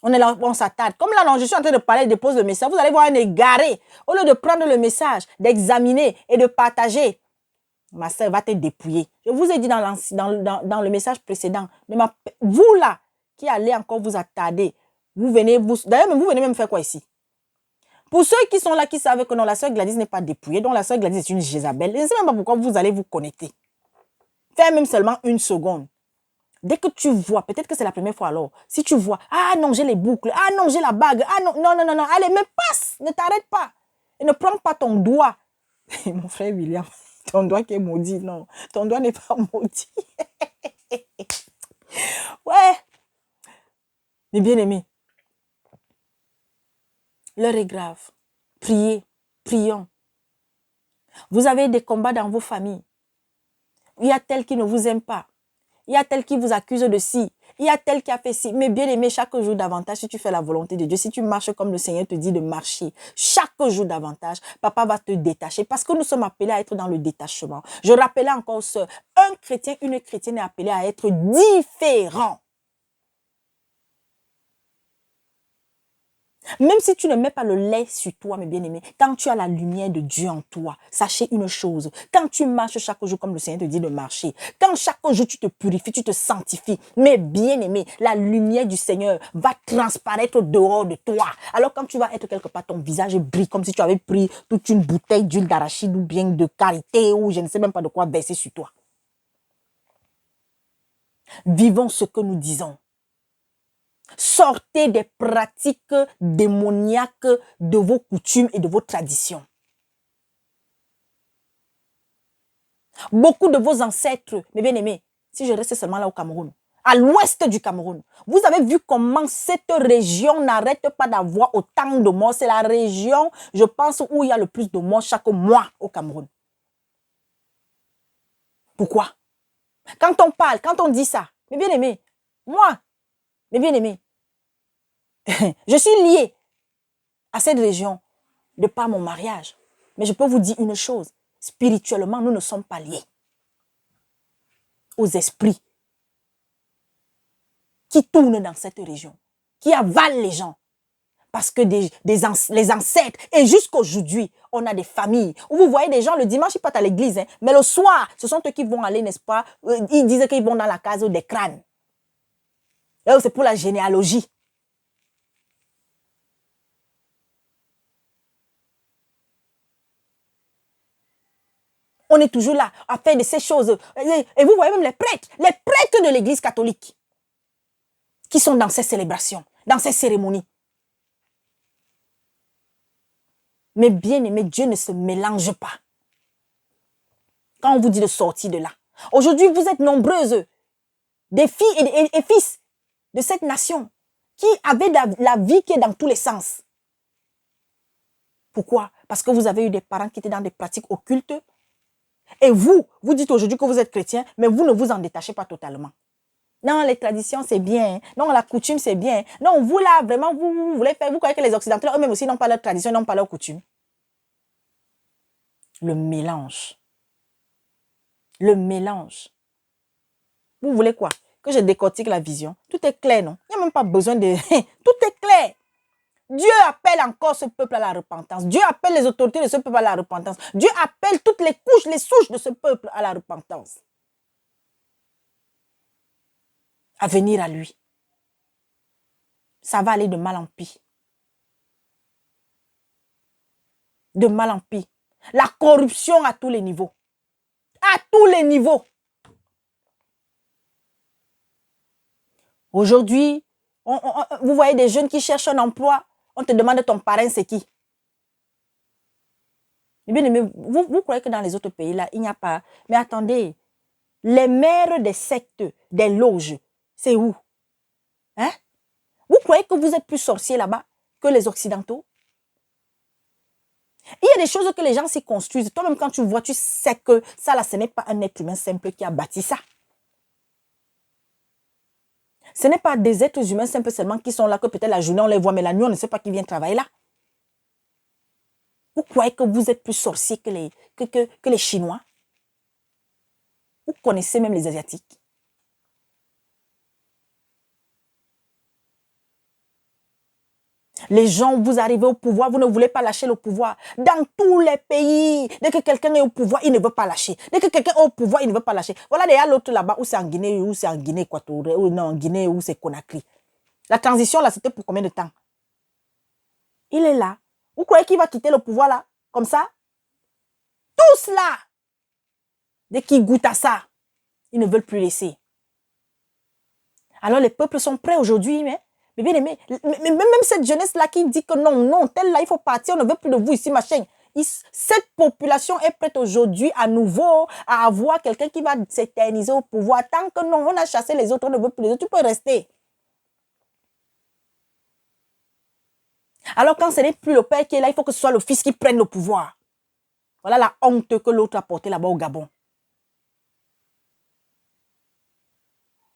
On est là, on s'attarde. Comme là, non, je suis en train de parler, je dépose le message. Vous allez voir un égaré. Au lieu de prendre le message, d'examiner et de partager, ma soeur va te dépouiller. Je vous ai dit dans le message précédent, vous là, qui allez encore vous attarder, d'ailleurs, vous venez même faire quoi ici? Pour ceux qui sont là, qui savent que non, la soeur Gladys n'est pas dépouillée, donc la soeur Gladys est une Jézabel, je ne sais même pas pourquoi vous allez vous connecter. Faites même seulement 1 seconde. Dès que tu vois, peut-être que c'est la première fois alors, si tu vois, ah non, j'ai les boucles, ah non, j'ai la bague, ah non, non, non, non, non, allez, mais passe, ne t'arrête pas. Et ne prends pas ton doigt. Mon frère William, ton doigt qui est maudit, non, ton doigt n'est pas maudit. Ouais. Mais bien aimé, l'heure est grave. Priez, prions. Vous avez des combats dans vos familles. Il y a tel qui ne vous aime pas. Il y a tel qui vous accuse de ci. Il y a tel qui a fait ci. Mais bien aimé, chaque jour davantage, si tu fais la volonté de Dieu, si tu marches comme le Seigneur te dit de marcher, chaque jour davantage, papa va te détacher. Parce que nous sommes appelés à être dans le détachement. Je rappelais encore ça. Un chrétien, une chrétienne est appelée à être différent. Même si tu ne mets pas le lait sur toi, mes bien-aimés, quand tu as la lumière de Dieu en toi, sachez une chose, quand tu marches chaque jour comme le Seigneur te dit de marcher, quand chaque jour tu te purifies, tu te sanctifies, mes bien-aimés, la lumière du Seigneur va transparaître dehors de toi. Alors quand tu vas être quelque part, ton visage brille comme si tu avais pris toute une bouteille d'huile d'arachide ou bien de karité ou je ne sais même pas de quoi verser sur toi. Vivons ce que nous disons. Sortez des pratiques démoniaques de vos coutumes et de vos traditions. Beaucoup de vos ancêtres, mes bien-aimés, si je reste seulement là au Cameroun, à l'ouest du Cameroun, vous avez vu comment cette région n'arrête pas d'avoir autant de morts. C'est la région, je pense, où il y a le plus de morts chaque mois au Cameroun. Pourquoi? Quand on parle, quand on dit ça, mes bien-aimés, moi, mes bien-aimés, je suis liée à cette région de par mon mariage. Mais je peux vous dire une chose, spirituellement, nous ne sommes pas liés aux esprits qui tournent dans cette région, qui avalent les gens. Parce que les ancêtres, et jusqu'aujourd'hui, on a des familles où vous voyez des gens le dimanche, ils partent à l'église, hein, mais le soir, ce sont eux qui vont aller, n'est-ce pas, ils disent qu'ils vont dans la case des crânes. C'est pour la généalogie. On est toujours là à faire de ces choses. Et vous voyez même les prêtres de l'église catholique qui sont dans ces célébrations, dans ces cérémonies. Mais bien aimé, Dieu ne se mélange pas. Quand on vous dit de sortir de là. Aujourd'hui, vous êtes nombreuses, des filles et fils de cette nation qui avaient la vie qui est dans tous les sens. Pourquoi? Parce que vous avez eu des parents qui étaient dans des pratiques occultes. Et vous dites aujourd'hui que vous êtes chrétien, mais vous ne vous en détachez pas totalement. Non, les traditions, c'est bien. Non, la coutume, c'est bien. Non, vous là, vraiment, vous voulez faire, vous croyez que les Occidentaux, eux-mêmes aussi, n'ont pas leur tradition, n'ont pas leur coutume. Le mélange. Le mélange. Vous voulez quoi? Que je décortique la vision? Tout est clair, non? Il n'y a même pas besoin de... Tout est clair. Dieu appelle encore ce peuple à la repentance. Dieu appelle les autorités de ce peuple à la repentance. Dieu appelle toutes les couches, les souches de ce peuple à la repentance. À venir à lui. Ça va aller de mal en pis. De mal en pis. La corruption à tous les niveaux. À tous les niveaux. Aujourd'hui, vous voyez des jeunes qui cherchent un emploi. On te demande ton parrain, c'est qui? Bien aimé, vous croyez que dans les autres pays, là, il n'y a pas... Mais attendez, les maires des sectes, des loges, c'est où? Hein? Vous croyez que vous êtes plus sorciers là-bas que les Occidentaux? Il y a des choses que les gens s'y construisent. Toi-même, quand tu vois, tu sais que ça, là, ce n'est pas un être humain simple qui a bâti ça. Ce n'est pas des êtres humains simples seulement qui sont là, que peut-être la journée, on les voit, mais la nuit, on ne sait pas qui vient travailler là. Vous croyez que vous êtes plus sorciers que les Chinois? Vous connaissez même les Asiatiques. Les gens, vous arrivez au pouvoir, vous ne voulez pas lâcher le pouvoir. Dans tous les pays, dès que quelqu'un est au pouvoir, il ne veut pas lâcher. Dès que quelqu'un est au pouvoir, il ne veut pas lâcher. Voilà, il y a l'autre là-bas, où c'est en Guinée, équatoriale, ou non, en Guinée, où c'est Conakry. La transition, là, c'était pour combien de temps? Il est là. Vous croyez qu'il va quitter le pouvoir, là, comme ça? Tous là, dès qu'ils goûtent à ça, ils ne veulent plus laisser. Alors, les peuples sont prêts aujourd'hui, mais bien aimé, même cette jeunesse-là qui dit que non, tel là, il faut partir, on ne veut plus de vous ici, machin. Cette population est prête aujourd'hui à nouveau à avoir quelqu'un qui va s'éterniser au pouvoir. Tant que non, on a chassé les autres, on ne veut plus les autres, tu peux rester. Alors quand ce n'est plus le père qui est là, il faut que ce soit le fils qui prenne le pouvoir. Voilà la honte que l'autre a portée là-bas au Gabon.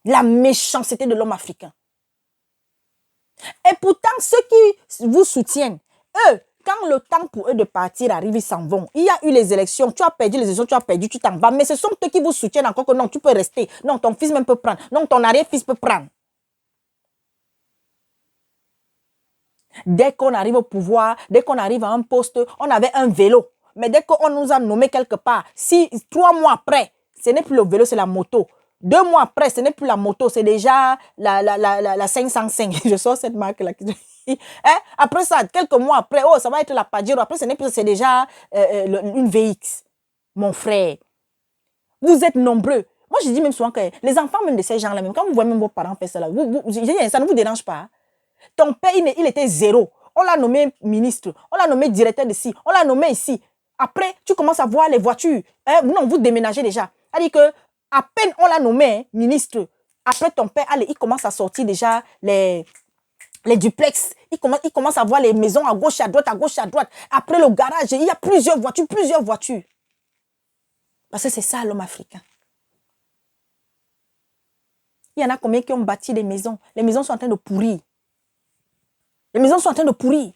La méchanceté de l'homme africain. Et pourtant, ceux qui vous soutiennent, eux, quand le temps pour eux de partir arrive, ils s'en vont. Il y a eu les élections, tu as perdu les élections, tu as perdu, tu t'en vas. Mais ce sont eux qui vous soutiennent encore que non, tu peux rester. Non, ton fils même peut prendre. Non, ton arrière-fils peut prendre. Dès qu'on arrive au pouvoir, dès qu'on arrive à un poste, on avait un vélo. Mais dès qu'on nous a nommé quelque part, si 3 mois après, ce n'est plus le vélo, c'est la moto. 2 mois après, ce n'est plus la moto, c'est déjà la 505. Je sors cette marque-là. Hein? Après ça, quelques mois après, oh, ça va être la Pajero. Après, ce n'est plus, c'est déjà une VX. Mon frère, vous êtes nombreux. Moi, je dis même souvent que les enfants même de ces gens-là, même quand vous voyez même vos parents faire ça, là, ça ne vous dérange pas. Ton père, il était zéro. On l'a nommé ministre, on l'a nommé directeur de ci, on l'a nommé ici. Après, tu commences à voir les voitures. Hein? Non, vous déménagez déjà. C'est-à-dire que à peine on l'a nommé ministre, après ton père, allez, il commence à sortir déjà les duplex. Il commence à voir les maisons à gauche, à droite, à gauche, à droite. Après le garage, il y a plusieurs voitures. Parce que c'est ça l'homme africain. Il y en a combien qui ont bâti des maisons? Les maisons sont en train de pourrir. Les maisons sont en train de pourrir.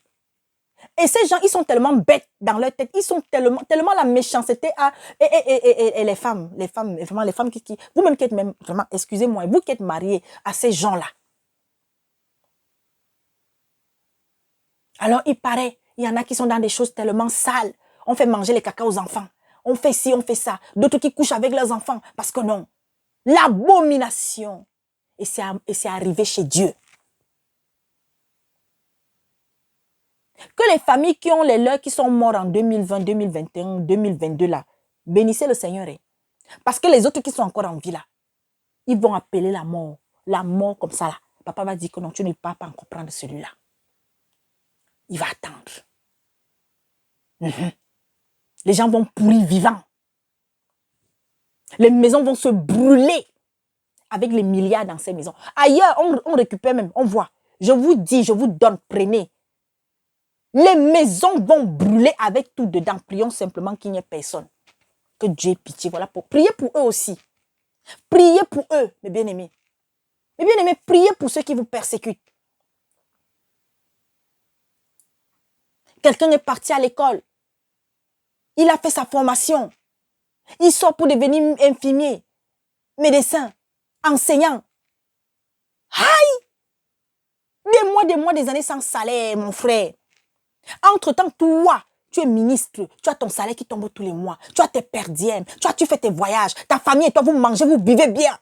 Et ces gens, ils sont tellement bêtes dans leur tête. Ils sont tellement la méchanceté à... Et les femmes, vraiment les femmes qui vous-même qui êtes même, vraiment, excusez-moi, vous qui êtes mariés à ces gens-là. Alors, il paraît, il y en a qui sont dans des choses tellement sales. On fait manger les caca aux enfants. On fait ci, on fait ça. D'autres qui couchent avec leurs enfants. Parce que non. L'abomination. Et c'est arrivé chez Dieu. Que les familles qui ont les leurs qui sont morts en 2020, 2021, 2022 là, bénissez le Seigneur. Parce que les autres qui sont encore en vie là, ils vont appeler la mort. La mort comme ça là. Papa va dire que non, tu ne peux pas encore prendre celui-là. Il va attendre. Les gens vont pourrir vivants. Les maisons vont se brûler avec les milliards dans ces maisons. Ailleurs, on récupère même, on voit. Je vous dis, je vous donne, prenez. Les maisons vont brûler avec tout dedans. Prions simplement qu'il n'y ait personne. Que Dieu ait pitié. Voilà, priez pour eux aussi. Priez pour eux, mes bien-aimés. Mes bien-aimés, priez pour ceux qui vous persécutent. Quelqu'un est parti à l'école. Il a fait sa formation. Il sort pour devenir infirmier, médecin, enseignant. Aïe! Des mois, des années sans salaire, mon frère. Entre-temps, toi, tu es ministre, tu as ton salaire qui tombe tous les mois, tu as tes perdièmes, tu fais tes voyages, ta famille et toi, vous mangez, vous vivez bien.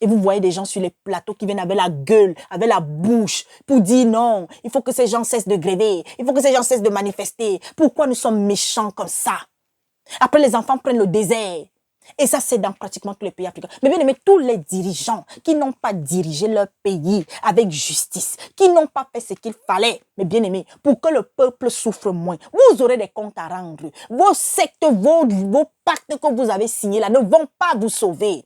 Et vous voyez des gens sur les plateaux qui viennent avec la gueule, avec la bouche, pour dire non, il faut que ces gens cessent de gréver, il faut que ces gens cessent de manifester. Pourquoi nous sommes méchants comme ça? Après, les enfants prennent le désert. Et ça, c'est dans pratiquement tous les pays africains. Mais bien aimé, tous les dirigeants qui n'ont pas dirigé leur pays avec justice, qui n'ont pas fait ce qu'il fallait, mais bien aimé, pour que le peuple souffre moins, vous aurez des comptes à rendre. Vos sectes, vos pactes que vous avez signés là ne vont pas vous sauver.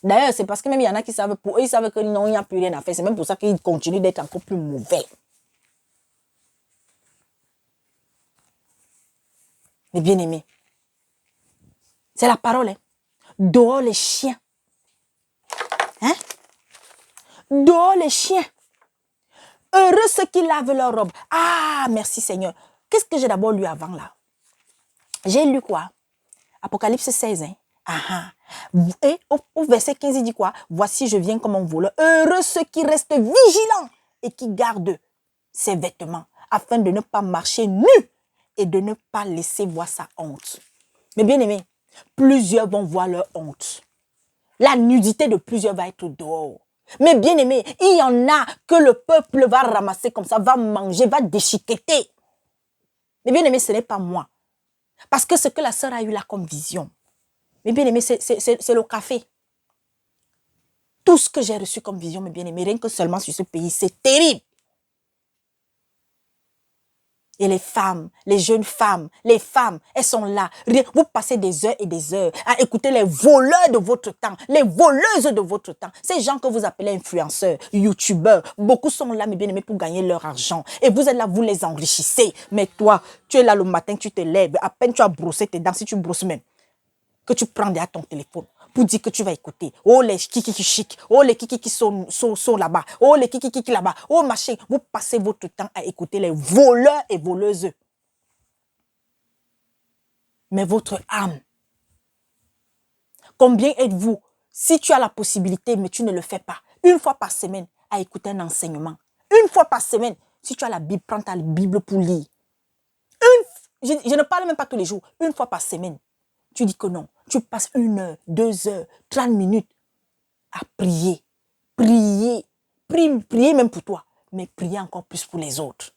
D'ailleurs, c'est parce que même il y en a qui savent, pour eux, ils savent que non, il n'y a plus rien à faire. C'est même pour ça qu'ils continuent d'être encore plus mauvais. Mais bien aimé, c'est la parole. Hein? Dehors les chiens. Hein? Dehors les chiens. Heureux ceux qui lavent leur robe. Ah, merci Seigneur. Qu'est-ce que j'ai d'abord lu avant là? J'ai lu quoi? Apocalypse 16. Hein? Ah, et au verset 15, il dit quoi? Voici, je viens comme un voleur. Heureux ceux qui restent vigilants et qui garde ses vêtements afin de ne pas marcher nu et de ne pas laisser voir sa honte. Mais bien aimé, plusieurs vont voir leur honte. La nudité de plusieurs va être dehors. Mais bien aimé, il y en a que le peuple va ramasser comme ça, va manger, va déchiqueter. Mais bien aimé, ce n'est pas moi. Parce que ce que la sœur a eu là comme vision, mais bien aimé, c'est le café. Tout ce que j'ai reçu comme vision, mes bien-aimés, rien que seulement sur ce pays, c'est terrible. Et les femmes, les jeunes femmes, les femmes, elles sont là. Vous passez des heures et des heures à écouter les voleurs de votre temps, les voleuses de votre temps. Ces gens que vous appelez influenceurs, youtubeurs, beaucoup sont là, mes bien-aimés, pour gagner leur argent. Et vous êtes là, vous les enrichissez. Mais toi, tu es là le matin, tu te lèves, à peine tu as brossé tes dents, si tu brosses même, que tu prends derrière ton téléphone pour dire que tu vas écouter. Oh, les kiki chic. Oh, les kiki sont là-bas. Oh, les kiki là-bas. Oh, machin. Vous passez votre temps à écouter les voleurs et voleuses. Mais votre âme, combien êtes-vous, si tu as la possibilité, mais tu ne le fais pas, une fois par semaine, à écouter un enseignement? Une fois par semaine, si tu as la Bible, prends ta Bible pour lire. Je ne parle même pas tous les jours. Une fois par semaine. Tu dis que non. Tu passes 1 heure, 2 heures, 30 minutes à prier. Prier. Prier même pour toi. Mais prier encore plus pour les autres.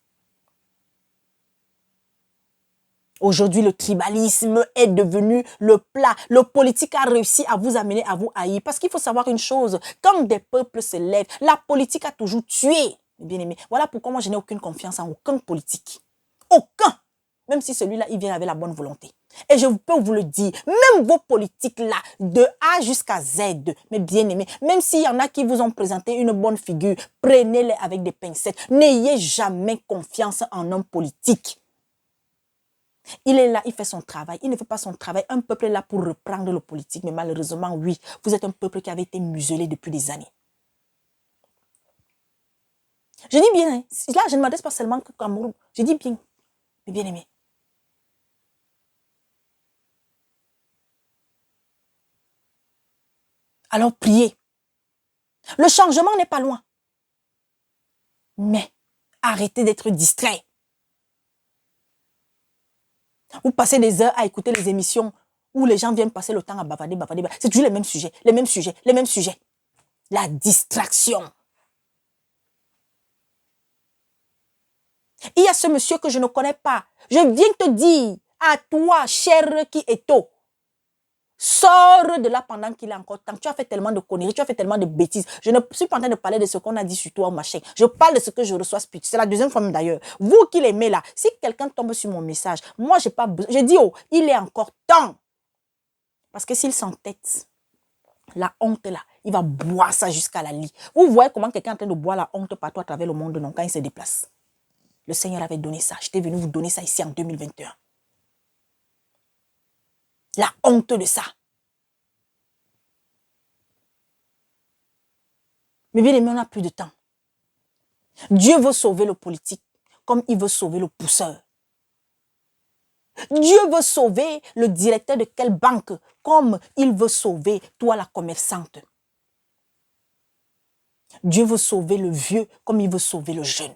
Aujourd'hui, le tribalisme est devenu le plat. Le politique a réussi à vous amener à vous haïr. Parce qu'il faut savoir une chose. Quand des peuples se lèvent, la politique a toujours tué. Bien aimé. Voilà pourquoi moi, je n'ai aucune confiance en aucun politique. Aucun. Même si celui-là, il vient avec la bonne volonté. Et je peux vous le dire, même vos politiques-là, de A jusqu'à Z, mes bien-aimés, même s'il y en a qui vous ont présenté une bonne figure, prenez-les avec des pincettes. N'ayez jamais confiance en un politique. Il est là, il fait son travail. Il ne fait pas son travail. Un peuple est là pour reprendre le politique. Mais malheureusement, oui, vous êtes un peuple qui avait été muselé depuis des années. Je dis bien, hein, là, je ne m'adresse pas seulement que Cameroun. Je dis bien, mes bien-aimés. Alors priez. Le changement n'est pas loin. Mais arrêtez d'être distrait. Vous passez des heures à écouter les émissions où les gens viennent passer le temps à bavader. C'est toujours les mêmes sujets. La distraction. Il y a ce monsieur que je ne connais pas. Je viens te dire à toi, cher qui est tôt. Sors de là pendant qu'il est encore temps. Tu as fait tellement de conneries, tu as fait tellement de bêtises. Je ne suis pas en train de parler de ce qu'on a dit sur toi, machin. Je parle de ce que je reçois spirituellement. C'est la deuxième fois d'ailleurs. Vous qui l'aimez là, si quelqu'un tombe sur mon message, moi j'ai pas besoin. Je dis, oh, il est encore temps. Parce que s'il s'entête, la honte là, il va boire ça jusqu'à la lie. Vous voyez comment quelqu'un est en train de boire la honte partout à travers le monde, non, quand il se déplace. Le Seigneur avait donné ça. J'étais venu vous donner ça ici en 2021. La honte de ça. Mais bien aimé, on n'a plus de temps. Dieu veut sauver le politique comme il veut sauver le pousseur. Dieu veut sauver le directeur de quelle banque comme il veut sauver toi la commerçante. Dieu veut sauver le vieux comme il veut sauver le jeune.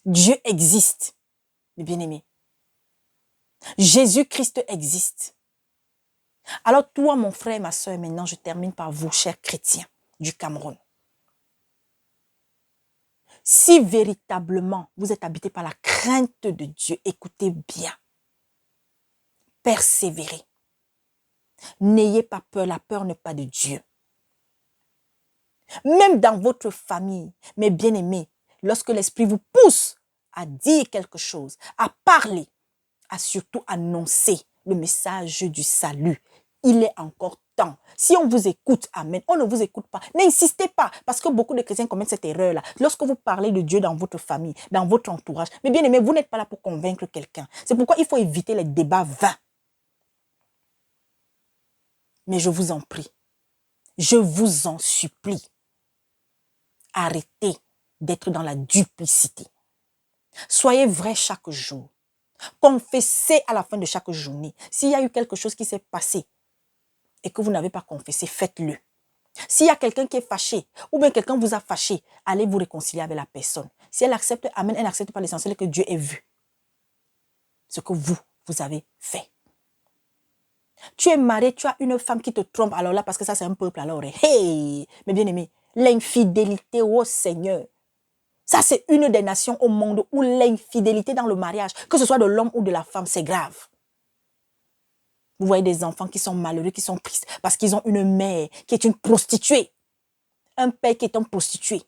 Dieu existe, mes bien-aimés. Jésus-Christ existe. Alors toi, mon frère et ma soeur, maintenant, je termine par vous, chers chrétiens du Cameroun. Si véritablement vous êtes habités par la crainte de Dieu, écoutez bien. Persévérez. N'ayez pas peur, la peur n'est pas de Dieu. Même dans votre famille, mes bien-aimés, lorsque l'Esprit vous pousse à dire quelque chose, à parler, à surtout annoncer le message du salut, il est encore temps. Si on vous écoute, amen, on ne vous écoute pas. N'insistez pas, parce que beaucoup de chrétiens commettent cette erreur-là. Lorsque vous parlez de Dieu dans votre famille, dans votre entourage, mais bien aimé, vous n'êtes pas là pour convaincre quelqu'un. C'est pourquoi il faut éviter les débats vains. Mais je vous en prie, je vous en supplie, arrêtez d'être dans la duplicité. Soyez vrai chaque jour. Confessez à la fin de chaque journée. S'il y a eu quelque chose qui s'est passé et que vous n'avez pas confessé, faites-le. S'il y a quelqu'un qui est fâché, ou bien quelqu'un vous a fâché, allez vous réconcilier avec la personne. Si elle accepte, amen, elle n'accepte pas, l'essentiel que Dieu ait vu ce que vous avez fait. Tu es marié, tu as une femme qui te trompe, alors là, parce que ça c'est un peuple, alors, hey, mes bien-aimés, l'infidélité, oh Seigneur, ça c'est une des nations au monde où l'infidélité dans le mariage, que ce soit de l'homme ou de la femme, c'est grave. Vous voyez des enfants qui sont malheureux, qui sont tristes, parce qu'ils ont une mère qui est une prostituée, un père qui est un prostitué.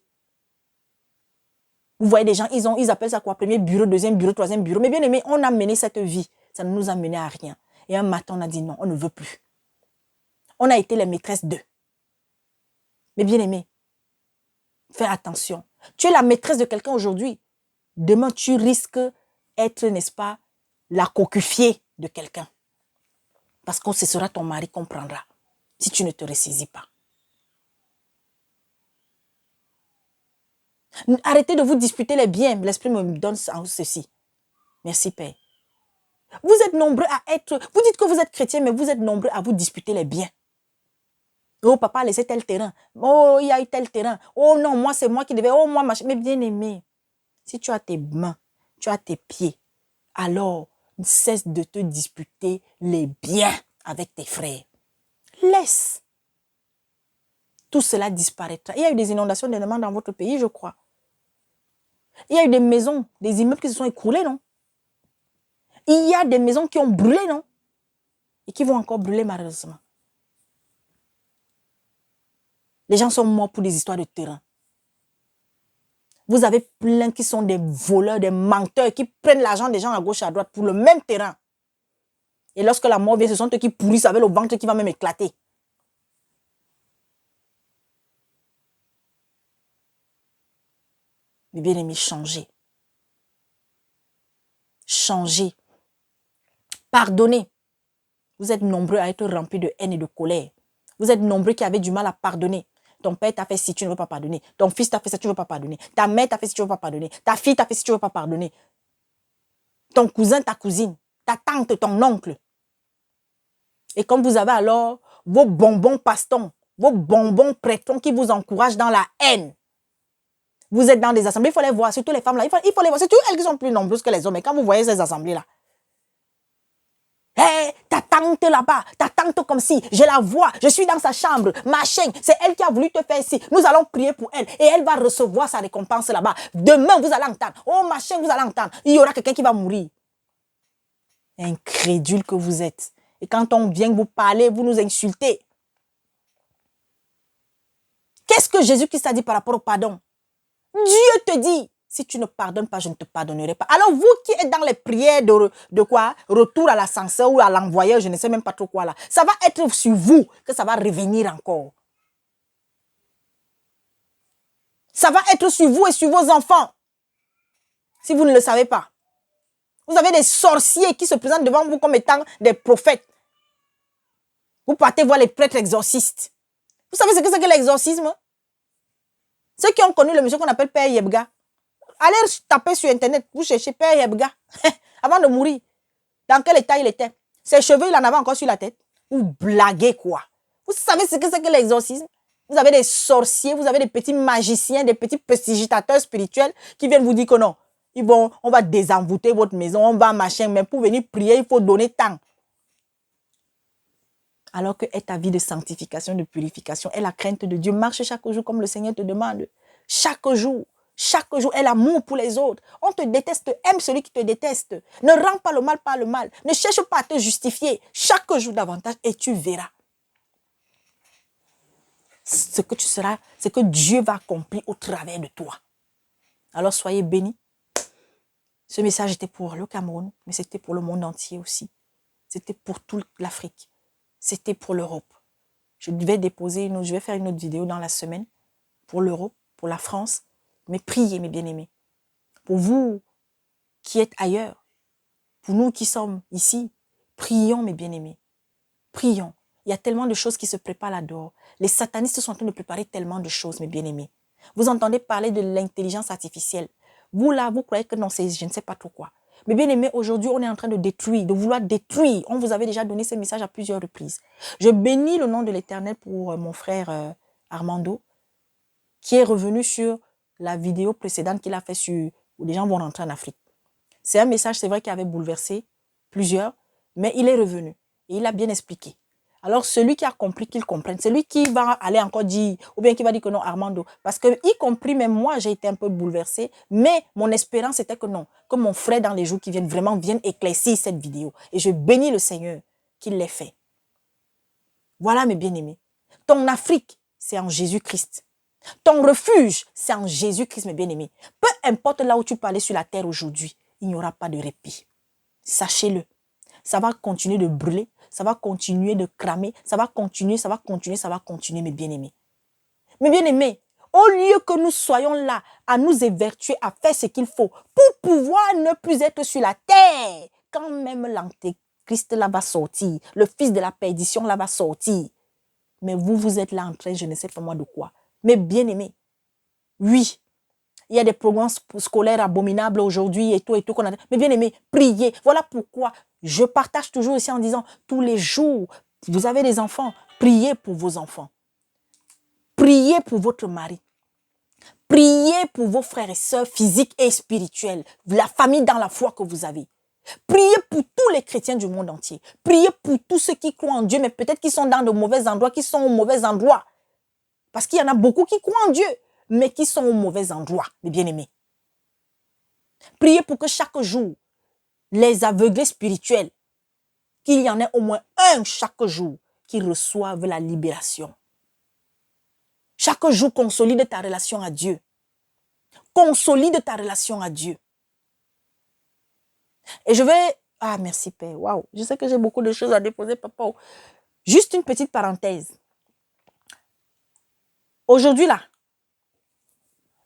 Vous voyez des gens, ils appellent ça quoi? Premier bureau, deuxième bureau, troisième bureau. Mais bien aimé, on a mené cette vie. Ça ne nous a mené à rien. Et un matin, on a dit non, on ne veut plus. On a été les maîtresses d'eux. Mais bien aimé, fais attention. Tu es la maîtresse de quelqu'un aujourd'hui. Demain, tu risques d'être, n'est-ce pas, la cocufiée de quelqu'un. Parce que ce sera ton mari qu'on prendra si tu ne te ressaisis pas. Arrêtez de vous disputer les biens. L'Esprit me donne ceci. Merci, Père. Vous êtes nombreux à être... Vous dites que vous êtes chrétien, mais vous êtes nombreux à vous disputer les biens. Oh, papa a laissé tel terrain. Oh, il y a eu tel terrain. Oh non, moi, c'est moi qui devais... Oh, moi, machin. Mais bien aimé, si tu as tes mains, tu as tes pieds, alors cesse de te disputer les biens avec tes frères. Laisse. Tout cela disparaîtra. Il y a eu des inondations dernièrement dans votre pays, je crois. Il y a eu des maisons, des immeubles qui se sont écroulés, non? Il y a des maisons qui ont brûlé, non? Et qui vont encore brûler, malheureusement. Les gens sont morts pour des histoires de terrain. Vous avez plein qui sont des voleurs, des menteurs, qui prennent l'argent des gens à gauche et à droite pour le même terrain. Et lorsque la mort vient, ce sont eux qui pourrissent avec le ventre qui va même éclater. Mais bien aimé, changez. Changez. Pardonnez. Vous êtes nombreux à être remplis de haine et de colère. Vous êtes nombreux qui avez du mal à pardonner. Ton père t'a fait ci, tu ne veux pas pardonner. Ton fils t'a fait ça, tu ne veux pas pardonner. Ta mère t'a fait ci, tu ne veux pas pardonner. Ta fille t'a fait ci, tu ne veux pas pardonner. Ton cousin, ta cousine, ta tante, ton oncle. Et comme vous avez alors vos bonbons pastons, vos bonbons prêtrons qui vous encouragent dans la haine. Vous êtes dans des assemblées, il faut les voir, surtout les femmes là, il faut les voir. C'est toutes elles qui sont plus nombreuses que les hommes. Et quand vous voyez ces assemblées-là, hey, ta tante là-bas, ta tante comme si, je la vois, je suis dans sa chambre, machin, c'est elle qui a voulu te faire ici. Nous allons prier pour elle et elle va recevoir sa récompense là-bas. Demain, vous allez entendre, oh machin, vous allez entendre, il y aura quelqu'un qui va mourir. Incrédule que vous êtes. Et quand on vient vous parler, vous nous insultez. Qu'est-ce que Jésus-Christ a dit par rapport au pardon? Dieu te dit, si tu ne pardonnes pas, je ne te pardonnerai pas. Alors vous qui êtes dans les prières de quoi? Retour à l'ascenseur ou à l'envoyeur, je ne sais même pas trop quoi là. Ça va être sur vous que ça va revenir encore. Ça va être sur vous et sur vos enfants. Si vous ne le savez pas. Vous avez des sorciers qui se présentent devant vous comme étant des prophètes. Vous partez voir les prêtres exorcistes. Vous savez ce que c'est que l'exorcisme? Ceux qui ont connu le monsieur qu'on appelle Père Yebga. Allez taper sur Internet, vous cherchez Père Yebga. Avant de mourir, dans quel état il était? Ses cheveux, il en avait encore sur la tête. Vous blaguez quoi? Vous savez ce que c'est que l'exorcisme? Vous avez des sorciers, vous avez des petits magiciens, des petits prestigitateurs spirituels qui viennent vous dire que non. On va désenvoûter votre maison, on va machin, mais pour venir prier, il faut donner temps. Alors que est ta vie de sanctification, de purification, est la crainte de Dieu. Marche chaque jour comme le Seigneur te demande. Chaque jour est l'amour pour les autres. On te déteste, aime celui qui te déteste. Ne rends pas le mal par le mal. Ne cherche pas à te justifier. Chaque jour davantage et tu verras. Ce que tu seras, ce que Dieu va accomplir au travers de toi. Alors soyez bénis. Ce message était pour le Cameroun, mais c'était pour le monde entier aussi. C'était pour toute l'Afrique. C'était pour l'Europe. Je vais faire une autre vidéo dans la semaine pour l'Europe, pour la France. Mais priez, mes bien-aimés. Pour vous qui êtes ailleurs, pour nous qui sommes ici, prions, mes bien-aimés. Prions. Il y a tellement de choses qui se préparent là-dehors. Les satanistes sont en train de préparer tellement de choses, mes bien-aimés. Vous entendez parler de l'intelligence artificielle. Vous là, vous croyez que non, c'est je ne sais pas trop quoi. Mais bien aimé, aujourd'hui, on est en train de détruire, de vouloir détruire. On vous avait déjà donné ce message à plusieurs reprises. Je bénis le nom de l'Éternel pour mon frère Armando, qui est revenu sur la vidéo précédente qu'il a fait sur où les gens vont rentrer en Afrique. C'est un message, c'est vrai, qui avait bouleversé plusieurs, mais il est revenu et il a bien expliqué. Alors, celui qui a compris, qu'il comprenne. Celui qui va aller encore dire, ou bien qui va dire que non, Armando, parce que, y compris même moi, j'ai été un peu bouleversée, mais mon espérance était que non, que mon frère dans les jours qui viennent vraiment vienne éclaircir cette vidéo. Et je bénis le Seigneur qu'il l'ait fait. Voilà, mes bien-aimés. Ton Afrique, c'est en Jésus-Christ. Ton refuge, c'est en Jésus-Christ, mes bien-aimés. Peu importe là où tu peux aller sur la terre aujourd'hui, il n'y aura pas de répit. Sachez-le. Ça va continuer de brûler, ça va continuer de cramer, ça va continuer, mes bien-aimés. Mes bien-aimés, au lieu que nous soyons là à nous évertuer, à faire ce qu'il faut pour pouvoir ne plus être sur la terre, quand même l'antéchrist là va sortir, le fils de la perdition là va sortir. Mais vous êtes là en train, je ne sais pas moi de quoi. Mais bien-aimés, oui, il y a des programmes scolaires abominables aujourd'hui et tout qu'on a. Mais bien aimé, priez. Voilà pourquoi je partage toujours ici en disant, tous les jours, vous avez des enfants, priez pour vos enfants. Priez pour votre mari. Priez pour vos frères et sœurs physiques et spirituels. La famille dans la foi que vous avez. Priez pour tous les chrétiens du monde entier. Priez pour tous ceux qui croient en Dieu, mais peut-être qu'ils sont dans de mauvais endroits, qui sont au mauvais endroit. Parce qu'il y en a beaucoup qui croient en Dieu, mais qui sont au mauvais endroit, mes bien-aimés. Priez pour que chaque jour, les aveuglés spirituels, qu'il y en ait au moins un chaque jour qui reçoivent la libération. Chaque jour, consolide ta relation à Dieu. Consolide ta relation à Dieu. Et je vais... Ah, merci Père. Waouh, je sais que j'ai beaucoup de choses à déposer, papa. Juste une petite parenthèse. Aujourd'hui, là,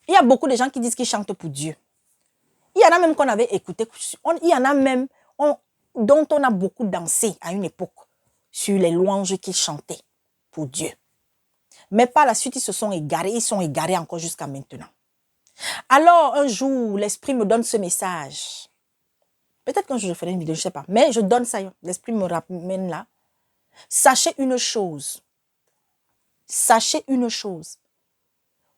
il y a beaucoup de gens qui disent qu'ils chantent pour Dieu. Il y en a même qu'on avait écouté. Il y en a même dont on a beaucoup dansé à une époque sur les louanges qu'ils chantaient pour Dieu. Mais par la suite, ils se sont égarés. Ils sont égarés encore jusqu'à maintenant. Alors, un jour, l'Esprit me donne ce message. Peut-être qu'un jour, je ferai une vidéo, je ne sais pas. Mais je donne ça. L'Esprit me ramène là. Sachez une chose. Sachez une chose.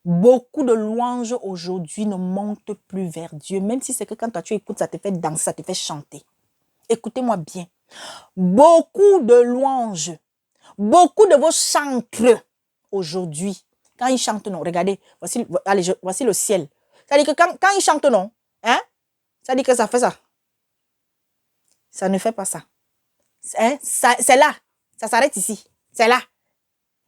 Beaucoup de louanges aujourd'hui ne montent plus vers Dieu. Même si c'est que quand toi tu écoutes, ça te fait danser, ça te fait chanter. Écoutez-moi bien. Beaucoup de louanges, beaucoup de vos chantres aujourd'hui, quand ils chantent, non, regardez, voici le ciel. Ça dit que quand ils chantent, non, hein, ça dit que ça fait ça. Ça ne fait pas ça. Hein? C'est là. Ça s'arrête ici. C'est là.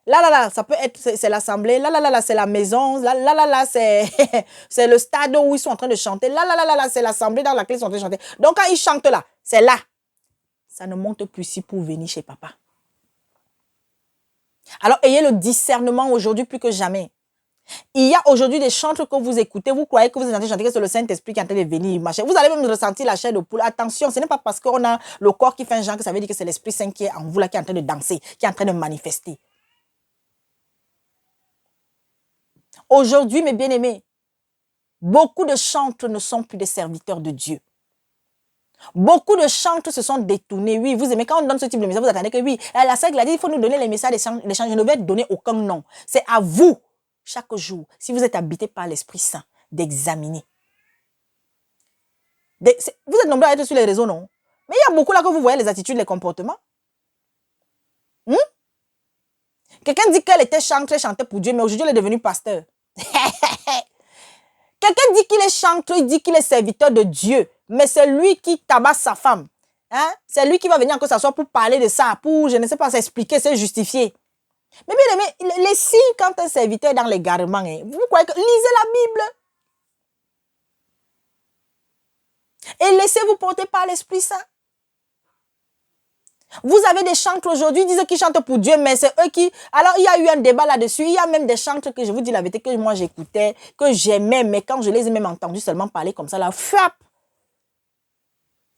Là, ça peut être, c'est l'assemblée. Là, c'est la maison. Là, c'est le stade où ils sont en train de chanter. Là, c'est l'assemblée dans laquelle ils sont en train de chanter. Donc, quand ils chantent là, c'est là. Ça ne monte plus ici pour venir chez papa. Alors, ayez le discernement aujourd'hui plus que jamais. Il y a aujourd'hui des chantres que vous écoutez, vous croyez que vous êtes en train de chanter, que c'est le Saint-Esprit qui est en train de venir. Vous allez même ressentir la chair de poule. Attention, ce n'est pas parce qu'on a le corps qui fait un genre que ça veut dire que c'est l'Esprit Saint qui est en vous là, qui est en train de danser, qui est en train de manifester. Aujourd'hui, mes bien-aimés, beaucoup de chantres ne sont plus des serviteurs de Dieu. Beaucoup de chantres se sont détournés. Oui, vous aimez, quand on donne ce type de message, vous attendez que oui, la sœur a dit, il faut nous donner les messages des chantres. Je ne vais donner aucun nom. C'est à vous, chaque jour, si vous êtes habité par l'Esprit Saint, d'examiner. Vous êtes nombreux à être sur les réseaux, non? Mais il y a beaucoup là que vous voyez les attitudes, les comportements. Quelqu'un dit qu'elle était chantre, elle chantait pour Dieu, mais aujourd'hui, elle est devenue pasteur. Quelqu'un dit qu'il est chantre, il dit qu'il est serviteur de Dieu, mais c'est lui qui tabasse sa femme. Hein? C'est lui qui va venir encore s'asseoir pour parler de ça, pour, je ne sais pas, s'expliquer, se justifier. Mais bien aimé, les signes quand un serviteur est dans l'égarement, hein, vous croyez que lisez la Bible. Et laissez-vous porter par l'Esprit Saint. Vous avez des chantres aujourd'hui, ils disent qu'ils chantent pour Dieu, mais c'est eux qui... Alors, il y a eu un débat là-dessus. Il y a même des chantres que, je vous dis la vérité, que moi j'écoutais, que j'aimais, mais quand je les ai même entendus seulement parler comme ça, là, frappe.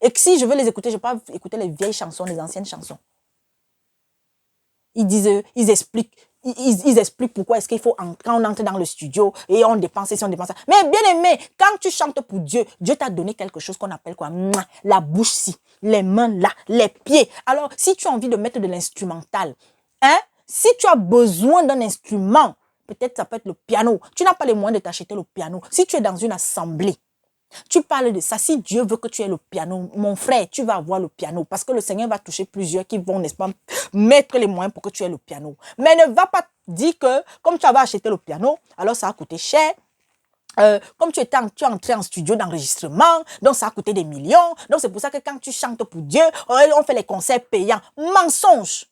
Et que si je veux les écouter, je peux pas écouter les vieilles chansons, les anciennes chansons. Ils disent, ils expliquent pourquoi est-ce qu'il faut, quand on entre dans le studio et on dépense ici, on dépense ça. Mais bien aimé, quand tu chantes pour Dieu, Dieu t'a donné quelque chose qu'on appelle quoi? La bouche-ci, les mains là, les pieds. Alors, si tu as envie de mettre de l'instrumental, hein, si tu as besoin d'un instrument, peut-être ça peut être le piano. Tu n'as pas les moyens de t'acheter le piano. Si tu es dans une assemblée, tu parles de ça. Si Dieu veut que tu aies le piano, mon frère, tu vas avoir le piano parce que le Seigneur va toucher plusieurs qui vont, n'est-ce pas, mettre les moyens pour que tu aies le piano. Mais ne va pas dire que comme tu vas acheter le piano, alors ça va coûter cher. Comme tu es entré en studio d'enregistrement, donc ça a coûté des millions. Donc c'est pour ça que quand tu chantes pour Dieu, on fait les concerts payants. Mensonge.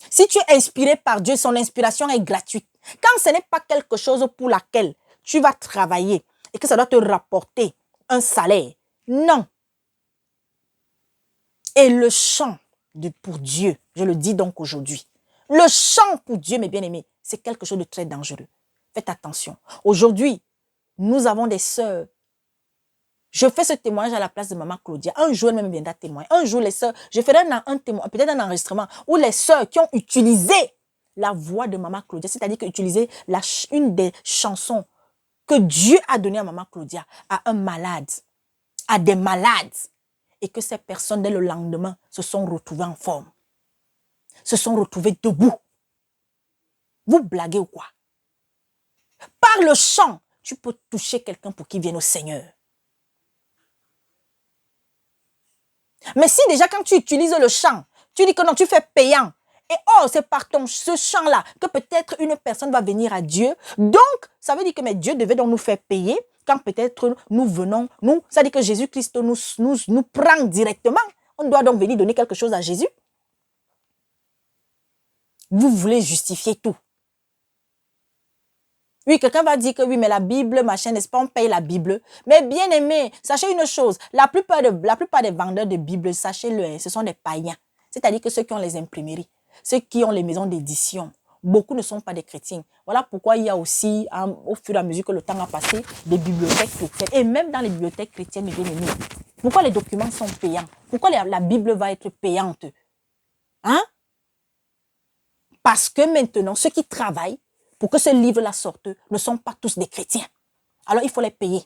Si tu es inspiré par Dieu, son inspiration est gratuite. Quand ce n'est pas quelque chose pour laquelle tu vas travailler et que ça doit te rapporter un salaire, non. Et le chant pour Dieu, je le dis donc aujourd'hui, le chant pour Dieu, mes bien-aimés, c'est quelque chose de très dangereux. Faites attention. Aujourd'hui, nous avons des sœurs. Je fais ce témoignage à la place de maman Claudia. Un jour, elle même viendra témoigner. Un jour, les sœurs, je ferai un témoignage, peut-être un enregistrement, où les sœurs qui ont utilisé la voix de maman Claudia, c'est-à-dire que utiliser une des chansons que Dieu a donné à maman Claudia, à un malade, à des malades, et que ces personnes, dès le lendemain, se sont retrouvées en forme, se sont retrouvées debout. Vous blaguez ou quoi? Par le chant, tu peux toucher quelqu'un pour qu'il vienne au Seigneur. Mais si déjà quand tu utilises le chant, tu dis que non, tu fais payant, et oh, c'est par ce chant-là que peut-être une personne va venir à Dieu. Donc, ça veut dire que mais Dieu devait donc nous faire payer quand peut-être nous venons, ça veut dire que Jésus-Christ nous prend directement. On doit donc venir donner quelque chose à Jésus. Vous voulez justifier tout. Oui, quelqu'un va dire que oui, mais la Bible, machin, n'est-ce pas, on paye la Bible. Mais bien aimé, sachez une chose, la plupart des vendeurs de Bible, sachez-le, hein, ce sont des païens. C'est-à-dire que ceux qui ont les imprimeries, ceux qui ont les maisons d'édition, beaucoup ne sont pas des chrétiens. Voilà pourquoi il y a aussi, au fur et à mesure que le temps a passé, des bibliothèques chrétiennes. Et même dans les bibliothèques chrétiennes, bien aimés, pourquoi les documents sont payants? Pourquoi la Bible va être payante? Hein? Parce que maintenant, ceux qui travaillent pour que ce livre-là sorte, ne sont pas tous des chrétiens. Alors, il faut les payer.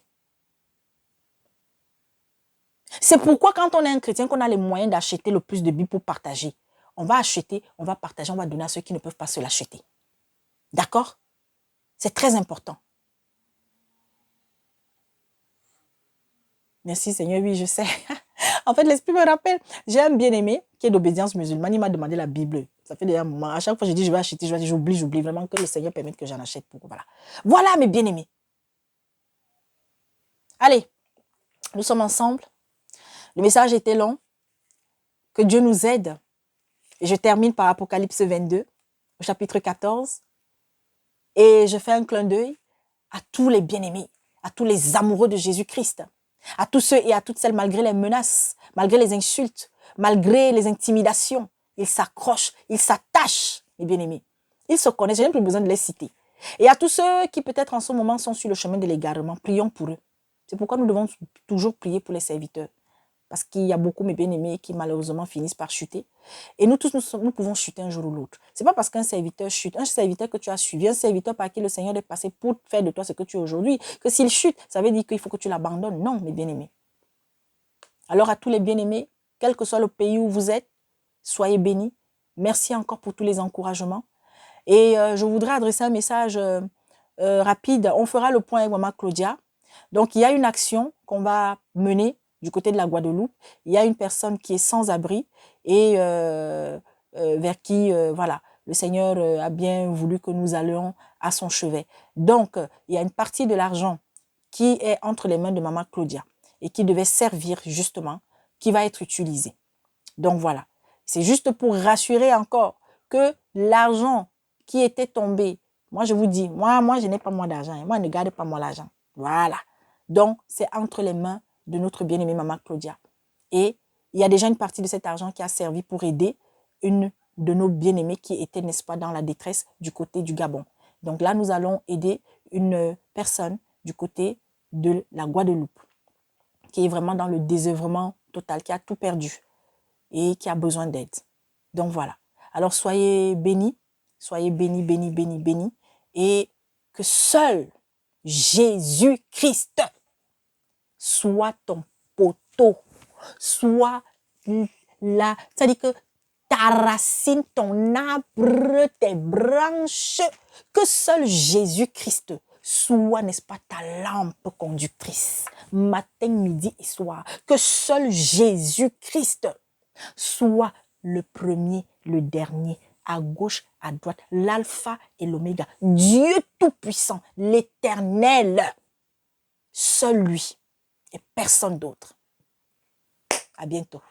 C'est pourquoi quand on est un chrétien, qu'on a les moyens d'acheter le plus de Bibles pour partager, on va acheter, on va partager, on va donner à ceux qui ne peuvent pas se l'acheter. D'accord? C'est très important. Merci Seigneur, oui, je sais. En fait, l'Esprit me rappelle, j'ai un bien-aimé qui est d'obédience musulmane, il m'a demandé la Bible. Ça fait déjà un moment. À chaque fois, je dis, je vais acheter, j'oublie vraiment que le Seigneur permette que j'en achète pour. Voilà. Voilà, mes bien-aimés. Allez, nous sommes ensemble. Le message était long. Que Dieu nous aide. Et je termine par Apocalypse 22, au chapitre 14. Et je fais un clin d'œil à tous les bien-aimés, à tous les amoureux de Jésus-Christ, à tous ceux et à toutes celles, malgré les menaces, malgré les insultes, malgré les intimidations, ils s'accrochent, ils s'attachent, mes bien-aimés. Ils se connaissent, je n'ai plus besoin de les citer. Et à tous ceux qui peut-être en ce moment sont sur le chemin de l'égarement, prions pour eux. C'est pourquoi nous devons toujours prier pour les serviteurs. Parce qu'il y a beaucoup, mes bien-aimés, qui malheureusement finissent par chuter. Et nous tous, nous pouvons chuter un jour ou l'autre. Ce n'est pas parce qu'un serviteur chute, un serviteur que tu as suivi, un serviteur par qui le Seigneur est passé pour faire de toi ce que tu es aujourd'hui, que s'il chute, ça veut dire qu'il faut que tu l'abandonnes. Non, mes bien-aimés. Alors à tous les bien-aimés, quel que soit le pays où vous êtes, soyez bénis. Merci encore pour tous les encouragements. Et je voudrais adresser un message rapide. On fera le point avec maman Claudia. Donc, il y a une action qu'on va mener du côté de la Guadeloupe. Il y a une personne qui est sans abri et vers qui, voilà, le Seigneur a bien voulu que nous allions à son chevet. Donc, il y a une partie de l'argent qui est entre les mains de maman Claudia et qui devait servir justement, qui va être utilisée. Donc, voilà. C'est juste pour rassurer encore que l'argent qui était tombé, moi, je vous dis, moi je n'ai pas moins d'argent. Moi, ne gardez pas moi l'argent. Voilà. Donc, c'est entre les mains de notre bien-aimée maman Claudia. Et il y a déjà une partie de cet argent qui a servi pour aider une de nos bien-aimés qui était, n'est-ce pas, dans la détresse du côté du Gabon. Donc là, nous allons aider une personne du côté de la Guadeloupe qui est vraiment dans le désœuvrement total, qui a tout perdu et qui a besoin d'aide. Donc voilà. Alors soyez bénis, bénis, bénis, bénis, et que seul Jésus-Christ soit ton poteau, soit là, c'est-à-dire que ta ta racine, ton arbre, tes branches, que seul Jésus-Christ soit, n'est-ce pas, ta lampe conductrice, matin, midi et soir. Que seul Jésus-Christ soit le premier, le dernier, à gauche, à droite, l'alpha et l'oméga. Dieu tout-puissant, l'éternel, seul lui et personne d'autre. À bientôt.